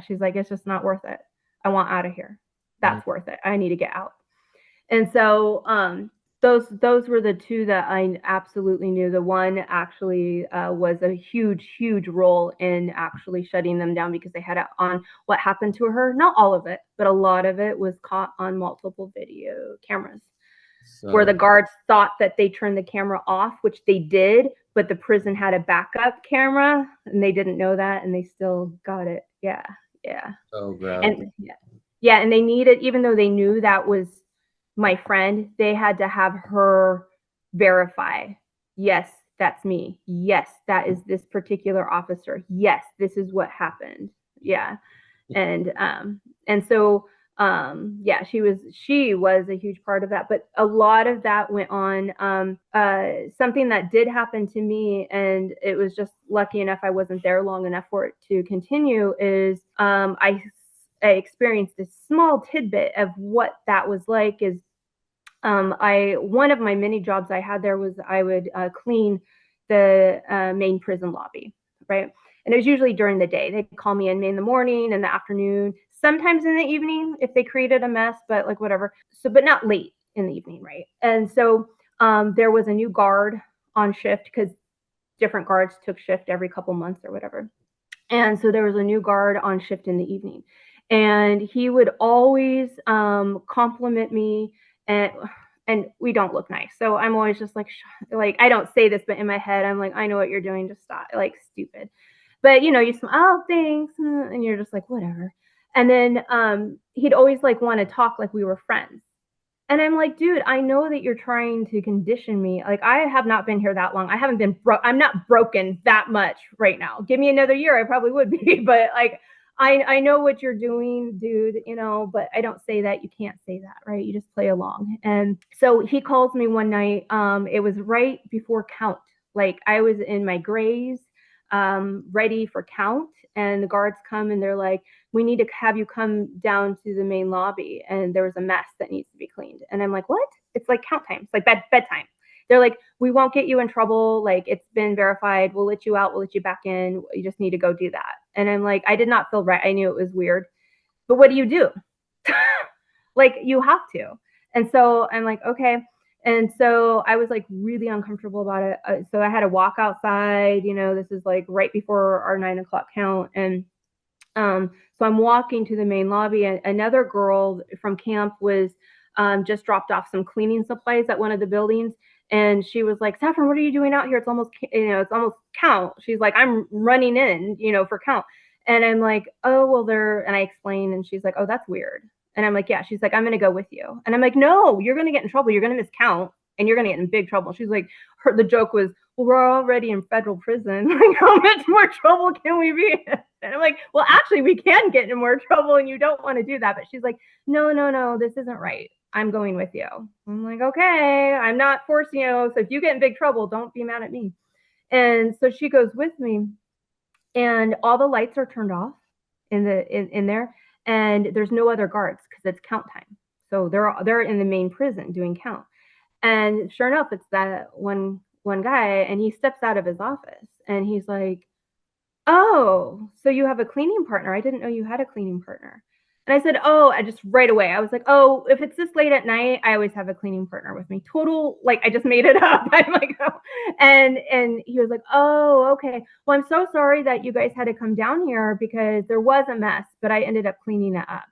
She's like, it's just not worth it. I want out of here. That's worth it. I need to get out. And so, those were the two that I absolutely knew. The one actually was a huge role in actually shutting them down, because they had it on what happened to her. Not all of it, but a lot of it was caught on multiple video cameras, where the guards thought that they turned the camera off, which they did, but the prison had a backup camera and they didn't know that, and they still got it. Yeah. Oh, God. And and they needed, even though they knew that was my friend, they had to have her verify, yes, that's me. Yes, that is this particular officer. Yes, this is what happened. Yeah. And so she was a huge part of that. But a lot of that went on. Something that did happen to me, and it was just lucky enough I wasn't there long enough for it to continue, is I experienced a small tidbit of what that was like. Is one of my many jobs I had there was I would clean the main prison lobby, right? And it was usually during the day. They'd call me in the morning, in the afternoon, sometimes in the evening if they created a mess, but like whatever. So, but not late in the evening, right? And so there was a new guard on shift, because different guards took shift every couple months or whatever. And so there was a new guard on shift in the evening. And he would always compliment me, and we don't look nice. So I'm always just like I don't say this, but in my head, I'm like, I know what you're doing. Just stop, like, stupid. But you smile, oh, thanks. And you're just like, whatever. And then he'd always like want to talk like we were friends. And I'm like, dude, I know that you're trying to condition me. Like, I have not been here that long. I haven't been I'm not broken that much right now. Give me another year, I probably would be. But like, I know what you're doing, dude, but I don't say that. You can't say that, right? You just play along. And so he calls me one night. It was right before count. Like, I was in my grays, ready for count. And the guards come and they're like, we need to have you come down to the main lobby. And there was a mess that needs to be cleaned. And I'm like, what? It's like count time. It's like bedtime. They're like, we won't get you in trouble. Like, it's been verified. We'll let you out. We'll let you back in. You just need to go do that. And I'm like, I did not feel right. I knew it was weird. But what do you do? Like, you have to. And so I'm like, okay. And so I was like really uncomfortable about it. So I had to walk outside. This is like right before our 9 o'clock count. And so I'm walking to the main lobby, and another girl from camp was just dropped off some cleaning supplies at one of the buildings. And she was like, Saffron, what are you doing out here? It's almost count. She's like, I'm running in, for count. And I'm like, oh, well, and I explained, and she's like, oh, that's weird. And I'm like, yeah. She's like, I'm going to go with you. And I'm like, no, you're going to get in trouble. You're going to miss count, and you're going to get in big trouble. She's like, the joke was, well, we're already in federal prison. Like, how much more trouble can we be in? And I'm like, well, actually, we can get in more trouble, and you don't want to do that. But she's like, no, this isn't right. I'm going with you. I'm like, okay, I'm not forcing you. So if you get in big trouble, don't be mad at me. And so she goes with me, and all the lights are turned off in there, and there's no other guards because it's count time. So they're in the main prison doing count. And sure enough, it's that one guy, and he steps out of his office, and he's like, "Oh, so you have a cleaning partner? I didn't know you had a cleaning partner." And I said, "Oh," I just right away, I was like, "Oh, if it's this late at night, I always have a cleaning partner with me." Total, like, I just made it up. I'm like, "Oh." And he was like, "Oh, okay. Well, I'm so sorry that you guys had to come down here because there was a mess, but I ended up cleaning it up.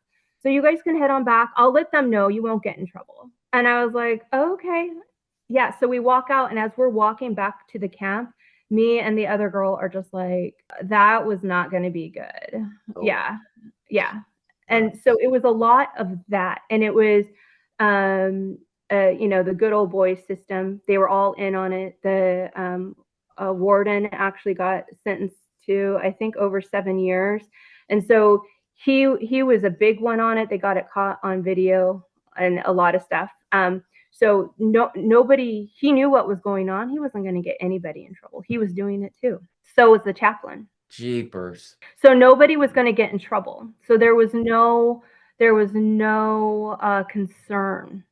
So you guys can head on back. I'll let them know you won't get in trouble." And I was like, oh, "Okay." Yeah, so we walk out, and as we're walking back to the camp, me and the other girl are just like, that was not going to be good. Oh. Yeah. Yeah. And so it was a lot of that. And it was, the good old boys system. They were all in on it. The warden actually got sentenced to, I think, over 7 years. And so he was a big one on it. They got it caught on video and a lot of stuff. So nobody, he knew what was going on. He wasn't going to get anybody in trouble. He was doing it too. So was the chaplain. Jeepers. So nobody was going to get in trouble. So there was no concern.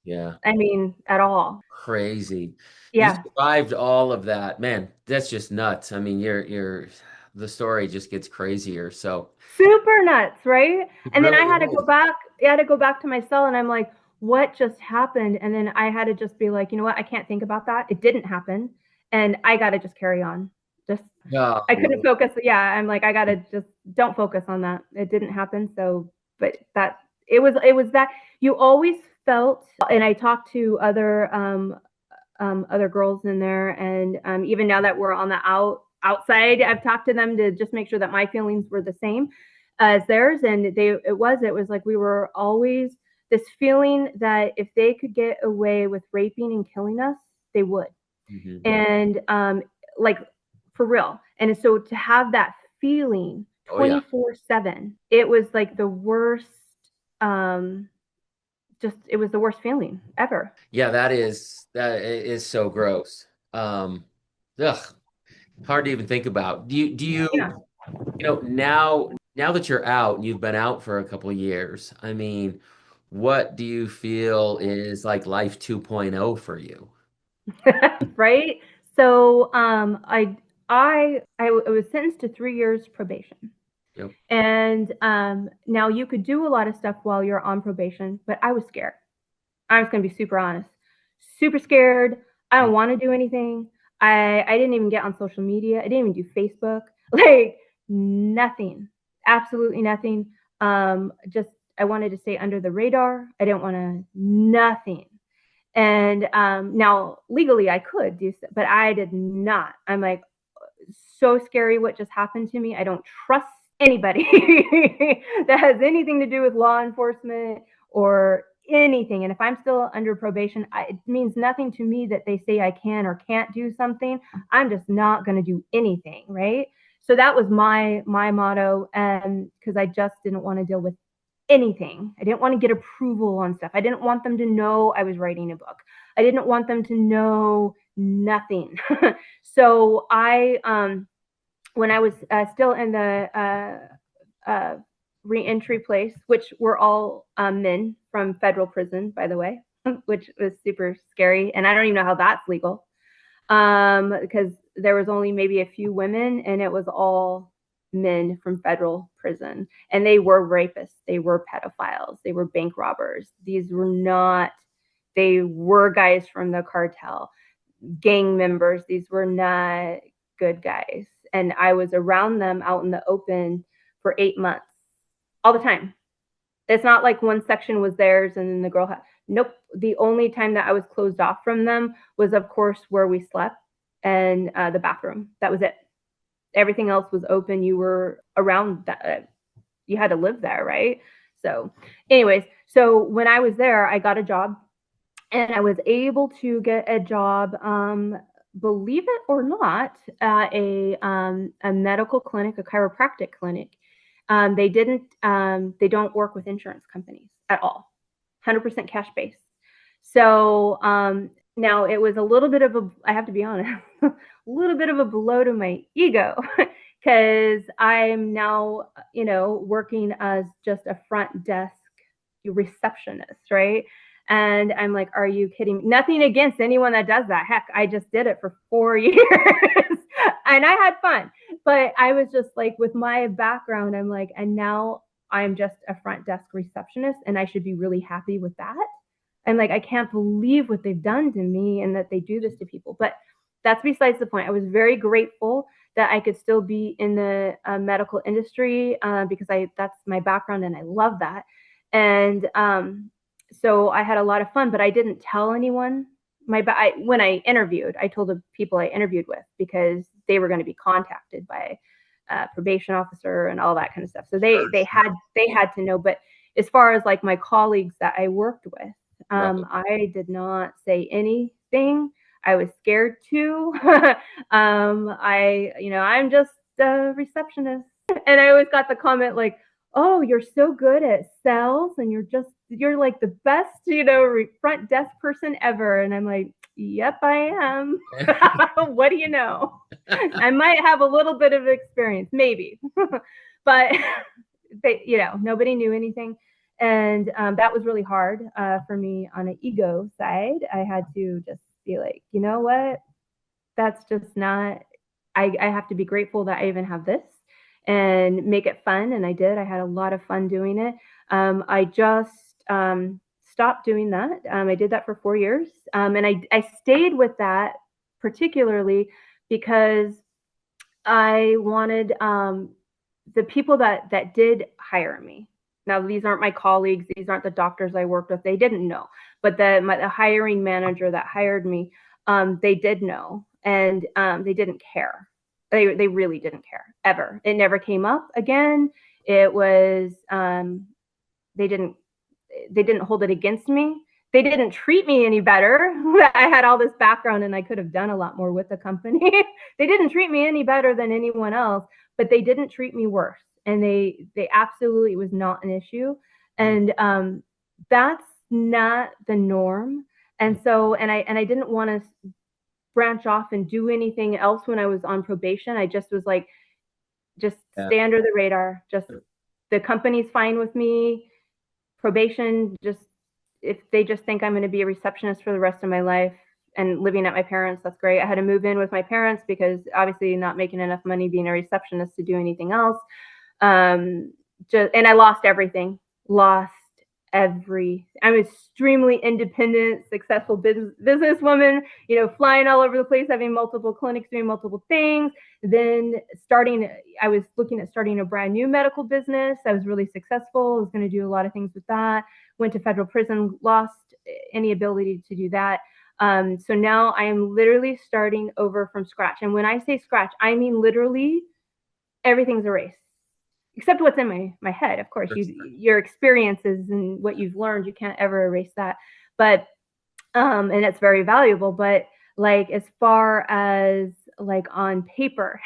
Yeah. I mean, at all. Crazy. Yeah. You survived all of that. Man, that's just nuts. I mean, the story just gets crazier. So Super nuts, right? And then really I had to is. go back. I had to go back to my cell, and I'm like, what just happened? And then I had to just be like, you know what? I can't think about that. It didn't happen. And I got to just carry on. I couldn't focus. Yeah. I'm like, I got to just don't focus on that. It didn't happen. So, but that it was that you always felt, and I talked to other girls in there, and even now that we're on the outside, I've talked to them to just make sure that my feelings were the same as theirs, and it was like we were always this feeling that if they could get away with raping and killing us, they would. Mm-hmm. And like, for real. And so to have that feeling 24/7, it was like the worst. It was the worst feeling ever. Yeah, that is so gross. Ugh, hard to even think about. Do you Yeah. now that you're out and you've been out for a couple of years, I mean, what do you feel is like life 2.0 for you? Right. So I was sentenced to 3 years probation. Yep. And now you could do a lot of stuff while you're on probation, but I was scared. I was going to be super honest. Super scared. I don't want to do anything. I didn't even get on social media. I didn't even do Facebook. Like, nothing. Absolutely nothing. Just I wanted to stay under the radar. I didn't want to nothing. And now legally I could do so, but I did not. I'm like, so scary what just happened to me. I don't trust anybody that has anything to do with law enforcement or anything. And if I'm still under probation, it means nothing to me that they say I can or can't do something. I'm just not going to do anything, right? So that was my motto, and because I just didn't want to deal with anything. I didn't want to get approval on stuff. I didn't want them to know I was writing a book. I didn't want them to know nothing. So when I was still in the reentry place, which were all men from federal prison, by the way, which was super scary. And I don't even know how that's legal, because there was only maybe a few women, and it was all men from federal prison. And they were rapists. They were pedophiles. They were bank robbers. They were guys from the cartel, gang members. These were not good guys. And I was around them out in the open for 8 months, all the time. It's not like one section was theirs and then the girl had, nope. The only time that I was closed off from them was, of course, where we slept and the bathroom. That was it. Everything else was open. You were around that. You had to live there, right? So anyways, so when I was there, I got a job, and I was able to get a job, believe it or not, at a medical clinic, a chiropractic clinic. They don't work with insurance companies at all. 100% cash based. So now it was a little bit of I have to be honest, a little bit of a blow to my ego because I'm now, working as just a front desk receptionist, right? And I'm like, are you kidding me? Nothing against anyone that does that. Heck, I just did it for 4 years and I had fun. But I was just like, with my background, I'm like, and now I'm just a front desk receptionist and I should be really happy with that. I'm like, I can't believe what they've done to me and that they do this to people. But that's besides the point. I was very grateful that I could still be in the medical industry because that's my background and I love that. And so I had a lot of fun, but I didn't tell anyone. When I interviewed, I told the people I interviewed with because they were going to be contacted by probation officer and all that kind of stuff. So they had to know. But as far as like my colleagues that I worked with, I did not say anything. I was scared to. I'm just a receptionist. And I always got the comment like, oh, you're so good at sales and you're like the best, front desk person ever. And I'm like, yep, I am. What do you know? I might have a little bit of experience, maybe, but nobody knew anything. And that was really hard for me on an ego side. I had to just be like, you know what? That's just not, I have to be grateful that I even have this and make it fun. And I did. I had a lot of fun doing it. I just stopped doing that. I did that for 4 years. And I stayed with that particularly because I wanted the people that did hire me. Now, these aren't my colleagues. These aren't the doctors I worked with. They didn't know. But the hiring manager that hired me, they did know. And they didn't care. They really didn't care, ever. It never came up again. It was, they didn't hold it against me. They didn't treat me any better. I had all this background and I could have done a lot more with the company. They didn't treat me any better than anyone else, but they didn't treat me worse. And they absolutely was not an issue. And that's not the norm. And so, and I didn't want to branch off and do anything else when I was on probation. I just was like, just stay under the radar. Just the company's fine with me. Probation, just if they just think I'm going to be a receptionist for the rest of my life and living at my parents, that's great. I had to move in with my parents because obviously not making enough money being a receptionist to do anything else. And I lost everything. I'm extremely independent, successful businesswoman, flying all over the place, having multiple clinics, doing multiple things. Then I was looking at starting a brand new medical business. I was really successful. I was going to do a lot of things with that. Went to federal prison, lost any ability to do that. So now I am literally starting over from scratch. And when I say scratch, I mean literally everything's erased. Except what's in my head, of course. Your experiences and what you've learned, you can't ever erase that. But and it's very valuable. But like as far as like on paper,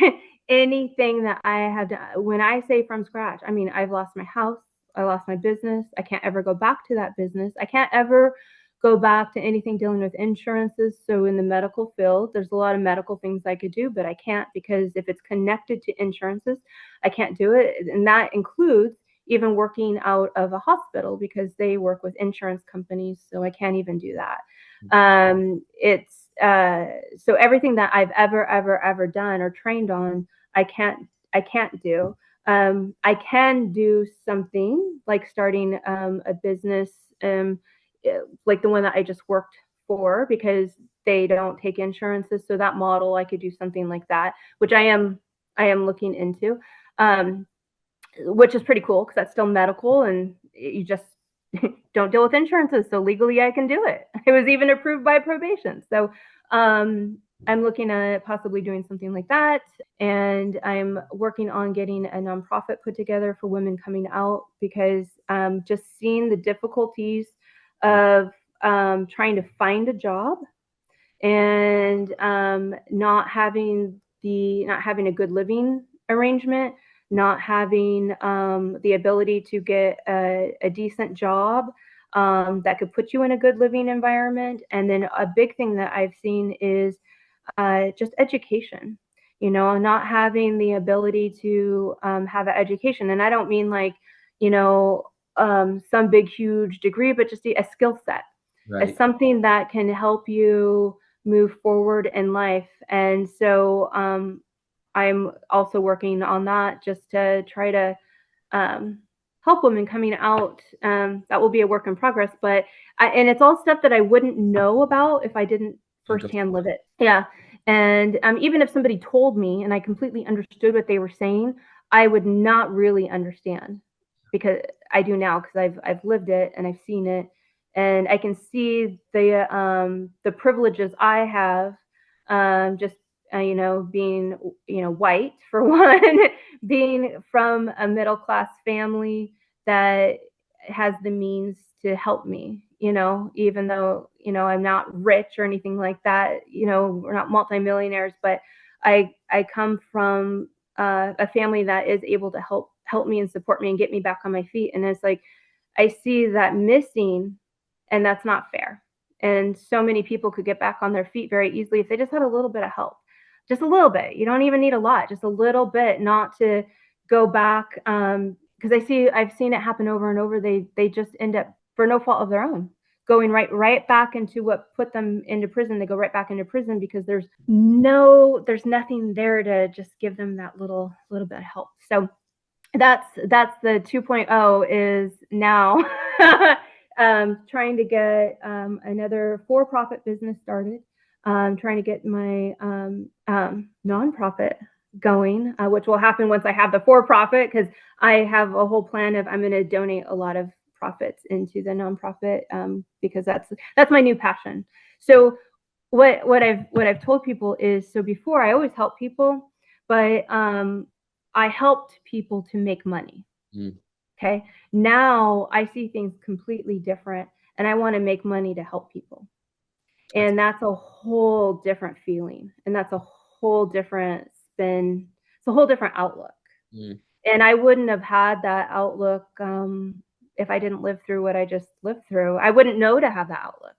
anything that I have done, when I say from scratch, I mean I've lost my house, I lost my business. I can't ever go back to that business. I can't ever go back to anything dealing with insurances. So in the medical field, there's a lot of medical things I could do, but I can't because if it's connected to insurances, I can't do it. And that includes even working out of a hospital because they work with insurance companies. So I can't even do that. So everything that I've ever done or trained on, I can't do. I can do something like starting a business, like the one that I just worked for because they don't take insurances. So that model, I could do something like that, which I am looking into, which is pretty cool because that's still medical and you just don't deal with insurances. So legally I can do it. It was even approved by probation. So I'm looking at possibly doing something like that. And I'm working on getting a nonprofit put together for women coming out because just seeing the difficulties of trying to find a job and not having a good living arrangement, not having the ability to get a decent job that could put you in a good living environment. And then a big thing that I've seen is just education, not having the ability to have an education. And I don't mean like, some big, huge degree, but just a skill set. Right. It's something that can help you move forward in life. And so I'm also working on that just to try to help women coming out. That will be a work in progress, but and it's all stuff that I wouldn't know about if I didn't firsthand live it. Yeah. And even if somebody told me and I completely understood what they were saying, I would not really understand, because I do now, because I've lived it and I've seen it, and I can see the privileges I have, just being white for one, being from a middle class family that has the means to help me, even though I'm not rich or anything like that. We're not multimillionaires, but I come from a family that is able to help me and support me and get me back on my feet. And it's like I see that missing, and that's not fair. And so many people could get back on their feet very easily if they just had a little bit of help. Just a little bit. You don't even need a lot, just a little bit, not to go back. Because I've seen it happen over and over. They just end up, for no fault of their own, going right back into what put them into prison. They go right back into prison because there's nothing there to just give them that little bit of help. So that's the 2.0 is now trying to get another for-profit business started, trying to get my nonprofit going, which will happen once I have the for-profit, because I have a whole plan of I'm going to donate a lot of profits into the nonprofit, because that's my new passion. So what I've told people is, so before I always help people, but I helped people to make money. Okay. Now I see things completely different, and I want to make money to help people. And that's a whole different feeling. And that's a whole different spin. It's a whole different outlook. And I wouldn't have had that outlook if I didn't live through what I just lived through. I wouldn't know to have that outlook.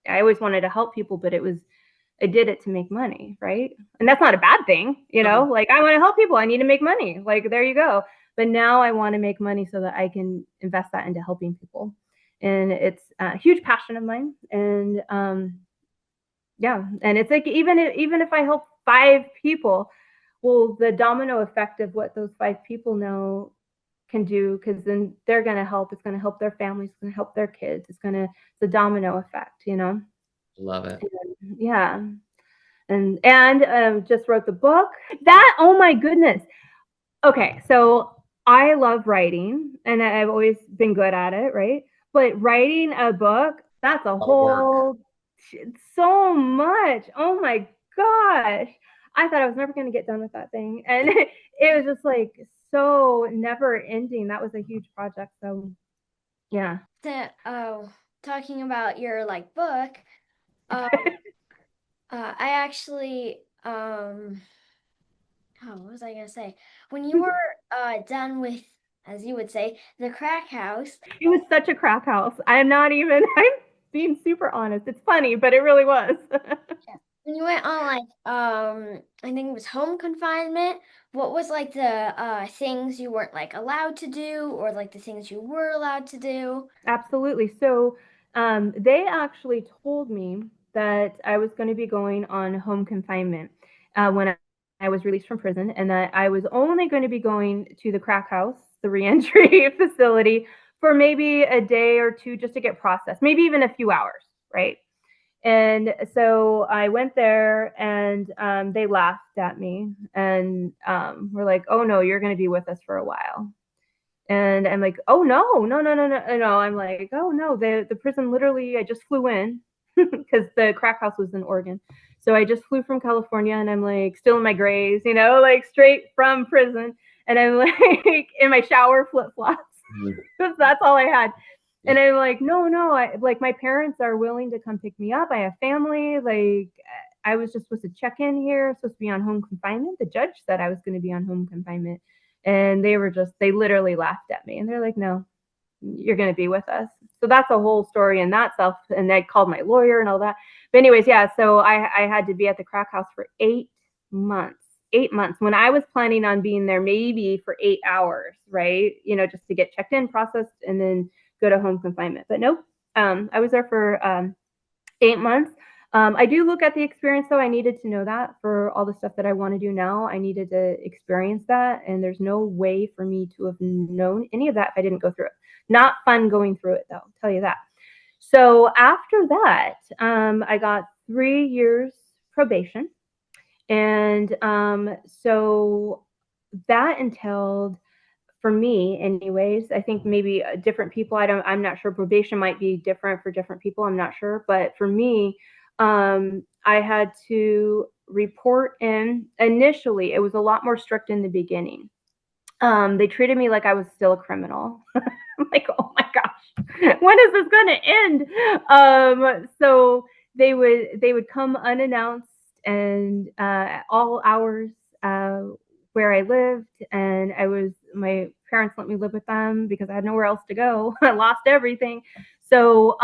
I always wanted to help people, but I did it to make money, right? And that's not a bad thing, like I want to help people. I need to make money. Like, there you go. But now I want to make money so that I can invest that into helping people. And it's a huge passion of mine. And yeah, and it's like, even if I help 5 people, well, the domino effect of what those 5 people know can do, because then they're going to help. It's going to help their families. It's going to help their kids. It's a domino effect, Love it. And, yeah. And just wrote the book. Oh my goodness. Okay, so I love writing, and I've always been good at it, right? But writing a book, that's a whole, so much. Oh my gosh. I thought I was never going to get done with that thing. And it was just like so never ending. That was a huge project. So yeah. Talking about your book, I actually, what was I gonna say? When you were done with, as you would say, the crack house. It was such a crack house. I'm being super honest. It's funny, but it really was. Yeah. When you went on I think it was home confinement, what was the things you weren't allowed to do, or the things you were allowed to do? Absolutely. So they actually told me that I was going to be going on home confinement when I was released from prison, and that I was only going to be going to the crack house, the reentry facility, for maybe a day or two just to get processed, maybe even a few hours, right? And so I went there, and they laughed at me, and were like, "Oh no, you're going to be with us for a while." And I'm like, "Oh no, no, no, no, no, no." I'm like, "Oh no, the prison literally, I just flew in," because the crack house was in Oregon. So I just flew from California, and I'm like still in my grays, straight from prison. And I'm like in my shower flip-flops, because that's all I had. And I'm like, no, my parents are willing to come pick me up. I have family. I was just supposed to check in here, supposed to be on home confinement. The judge said I was going to be on home confinement. And they literally laughed at me. And they're like, no, you're going to be with us. So that's a whole story in that self. And I called my lawyer and all that. But anyways, yeah, so I had to be at the crack house for 8 months. 8 months when I was planning on being there maybe for 8 hours, right? You know, just to get checked in, processed, and then go to home confinement. But nope, I was there for 8 months. I do look at the experience though. I needed to know that for all the stuff that I want to do now. I needed to experience that. And there's no way for me to have known any of that if I didn't go through it. Not fun going through it though, I'll tell you that. So after that, I got 3 years probation. And so that entailed, for me anyways, I think maybe different people, I'm not sure, probation might be different for different people, I'm not sure, but for me, I had to report in. Initially it was a lot more strict in the beginning. They treated me like I was still a criminal. I'm like, oh my gosh, when is this going to end? So they would come unannounced and at all hours where I lived, and my parents let me live with them because I had nowhere else to go. I lost everything. So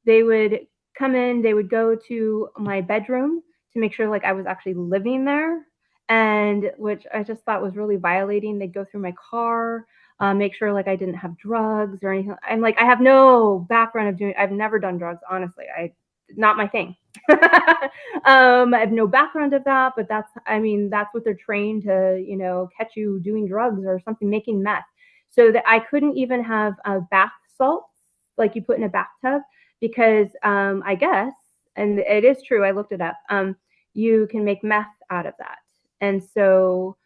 they would come in, they would go to my bedroom to make sure like I was actually living there, and which I just thought was really violating. They'd go through my car, make sure like I didn't have drugs or anything. I'm like, I have no background I've never done drugs, honestly. Not my thing. I have no background of that, but that's what they're trained to, catch you doing drugs or something, making meth. So that I couldn't even have bath salts like you put in a bathtub because I guess, and it is true, I looked it up, you can make meth out of that. And so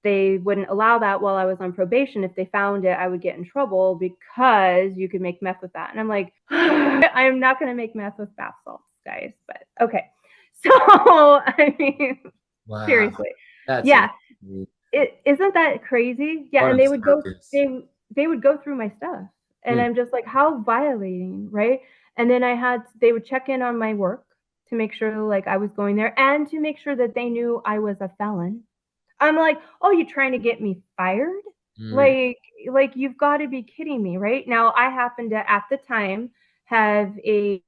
they wouldn't allow that while I was on probation. If they found it, I would get in trouble because you could make meth with that. And I'm like, I'm not going to make meth with bath salts, guys. But okay. So, I mean, wow. Seriously. That's isn't that crazy? Yeah. And they would go through my stuff. And I'm just like, how violating, right? And then they would check in on my work to make sure like I was going there and to make sure that they knew I was a felon. I'm like, oh, you're trying to get me fired? Like you've got to be kidding me, right? Now, I happened to, at the time, have a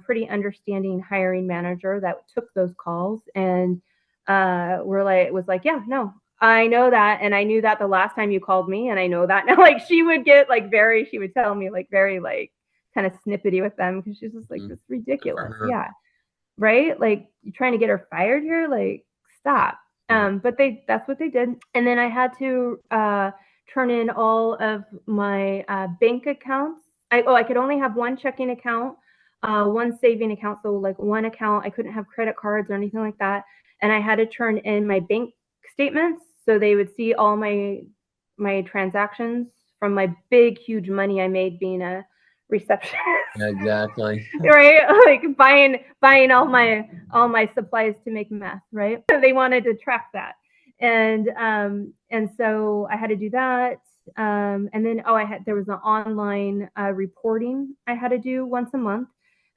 pretty understanding hiring manager that took those calls and was like, yeah, no, I know that. And I knew that the last time you called me, and I know that now. Like she would get like she would tell me like very like kind of snippety with them because she's just like, this is ridiculous. Yeah. Right? Like you're trying to get her fired here? Like, stop. But that's what they did. And then I had to turn in all of my bank accounts. I could only have one checking account, one saving account. So like one account, I couldn't have credit cards or anything like that. And I had to turn in my bank statements so they would see all my transactions from my big, huge money I made being a receptionist. Exactly. Right? Like buying all my supplies to make meth, right? They wanted to track that. And so I had to do that. And then there was an online reporting I had to do once a month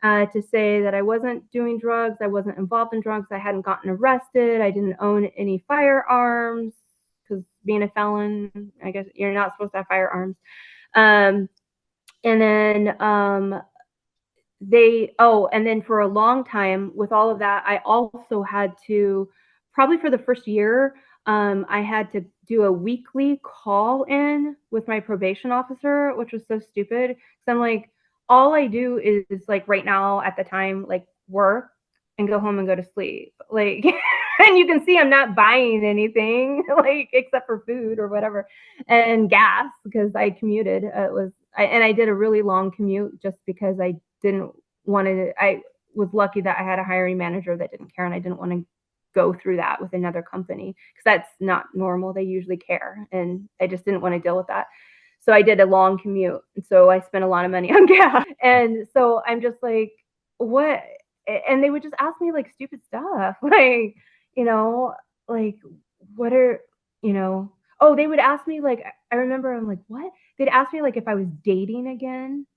to say that I wasn't doing drugs, I wasn't involved in drugs, I hadn't gotten arrested, I didn't own any firearms, because being a felon, I guess you're not supposed to have firearms. And then and then for a long time with all of that, I also had to, probably for the first year, I had to do a weekly call in with my probation officer, which was so stupid. So I'm like, all I do is like right now at the time, like work and go home and go to sleep. Like, and you can see I'm not buying anything like except for food or whatever and gas because I commuted. I did a really long commute just because I didn't want to. I was lucky that I had a hiring manager that didn't care, and I didn't want to go through that with another company because that's not normal. They usually care, and I just didn't want to deal with that. So I did a long commute, and so I spent a lot of money on gas. And so I'm just like, what? And they would just ask me like stupid stuff, like, like what are, oh, they would ask me like, I remember I'm like, what? They'd ask me like if I was dating again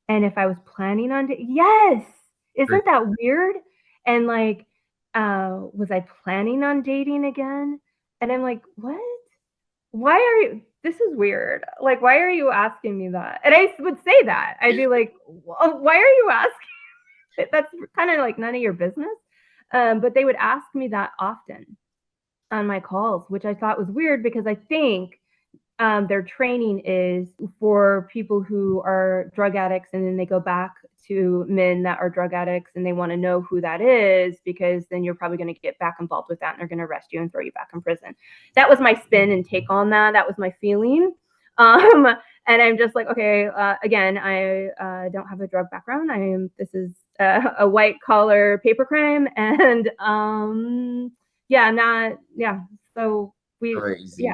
and if I was planning on yes. Isn't that weird? And like, was I planning on dating again? And I'm like, what? why are you, this is weird. Like, why are you asking me that? And I would say that. I'd be like, why are you asking? That's kind of like none of your business. But they would ask me that often on my calls, which I thought was weird because I think their training is for people who are drug addicts and then they go back to men that are drug addicts and they want to know who that is because then you're probably going to get back involved with that and they're going to arrest you and throw you back in prison. That was my spin and take on that. That was my feeling. Um, and I'm just like, okay, again, I don't have a drug background. This is a white collar paper crime. And yeah, not, yeah. So yeah, Crazy.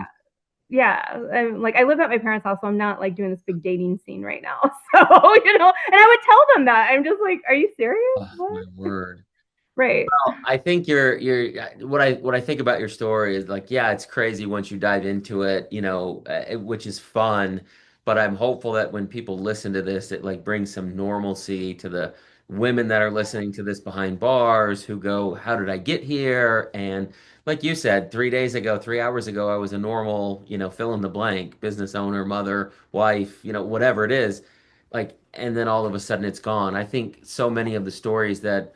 yeah, I'm like I live at my parents' house, so I'm not like doing this big dating scene right now. So, and I would tell them that. I'm just like, are you serious? Oh, my What? word. Right. I think what I think about your story is like, yeah, it's crazy once you dive into it, which is fun. But I'm hopeful that when people listen to this, it like brings some normalcy to the women that are listening to this behind bars who go, how did I get here? And like you said, 3 days ago, 3 hours ago, I was a normal, fill in the blank, business owner, mother, wife, whatever it is. Like, and then all of a sudden it's gone. I think so many of the stories that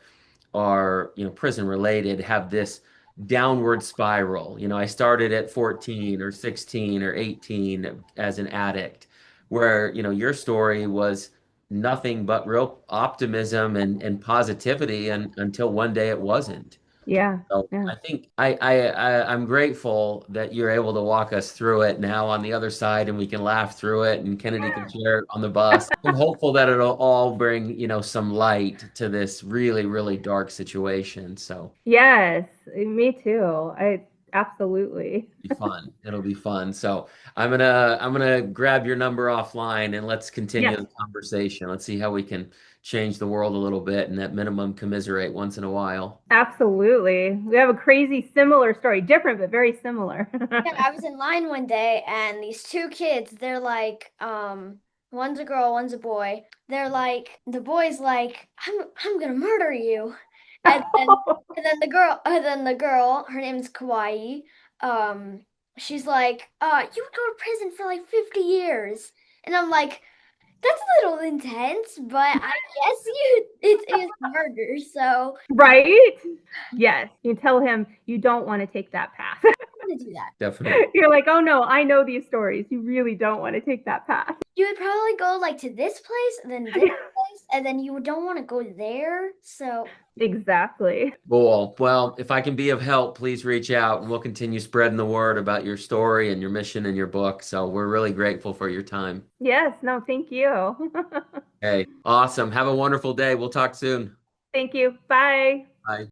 are prison related have this downward spiral. I started at 14 or 16 or 18 as an addict, where your story was nothing but real optimism and positivity, and until one day it wasn't. Yeah. So Yeah. I think I'm grateful that you're able to walk us through it now on the other side, and we can laugh through it, and Kennedy can share it on the bus. I'm hopeful that it'll all bring, some light to this really, really dark situation. So Yes. Me too. I absolutely. it'll be fun. It'll be fun. So I'm gonna grab your number offline and let's continue Yes. the conversation. Let's see how we can change the world a little bit and at minimum commiserate once in a while. Absolutely. We have a crazy similar story, different but very similar. Yeah, I was in line one day and these two kids, they're like, one's a girl, one's a boy. They're like, the boy's like, I'm gonna murder you. And then and then the girl, her name's Kawaii, um, she's like, you would go to prison for like 50 years. And I'm like, that's a little intense, but I guess it is murder, so Right? Yes. You tell him you don't want to take that path. I'm gonna do that. Definitely. You're like, oh no, I know these stories. You really don't want to take that path. You would probably go like to this place and then this place, and then you don't want to go there. So Exactly. Cool. Well, if I can be of help, please reach out and we'll continue spreading the word about your story and your mission and your book. So we're really grateful for your time. Yes, no, thank you. Hey, awesome. Have a wonderful day. We'll talk soon. Thank you. Bye. Bye.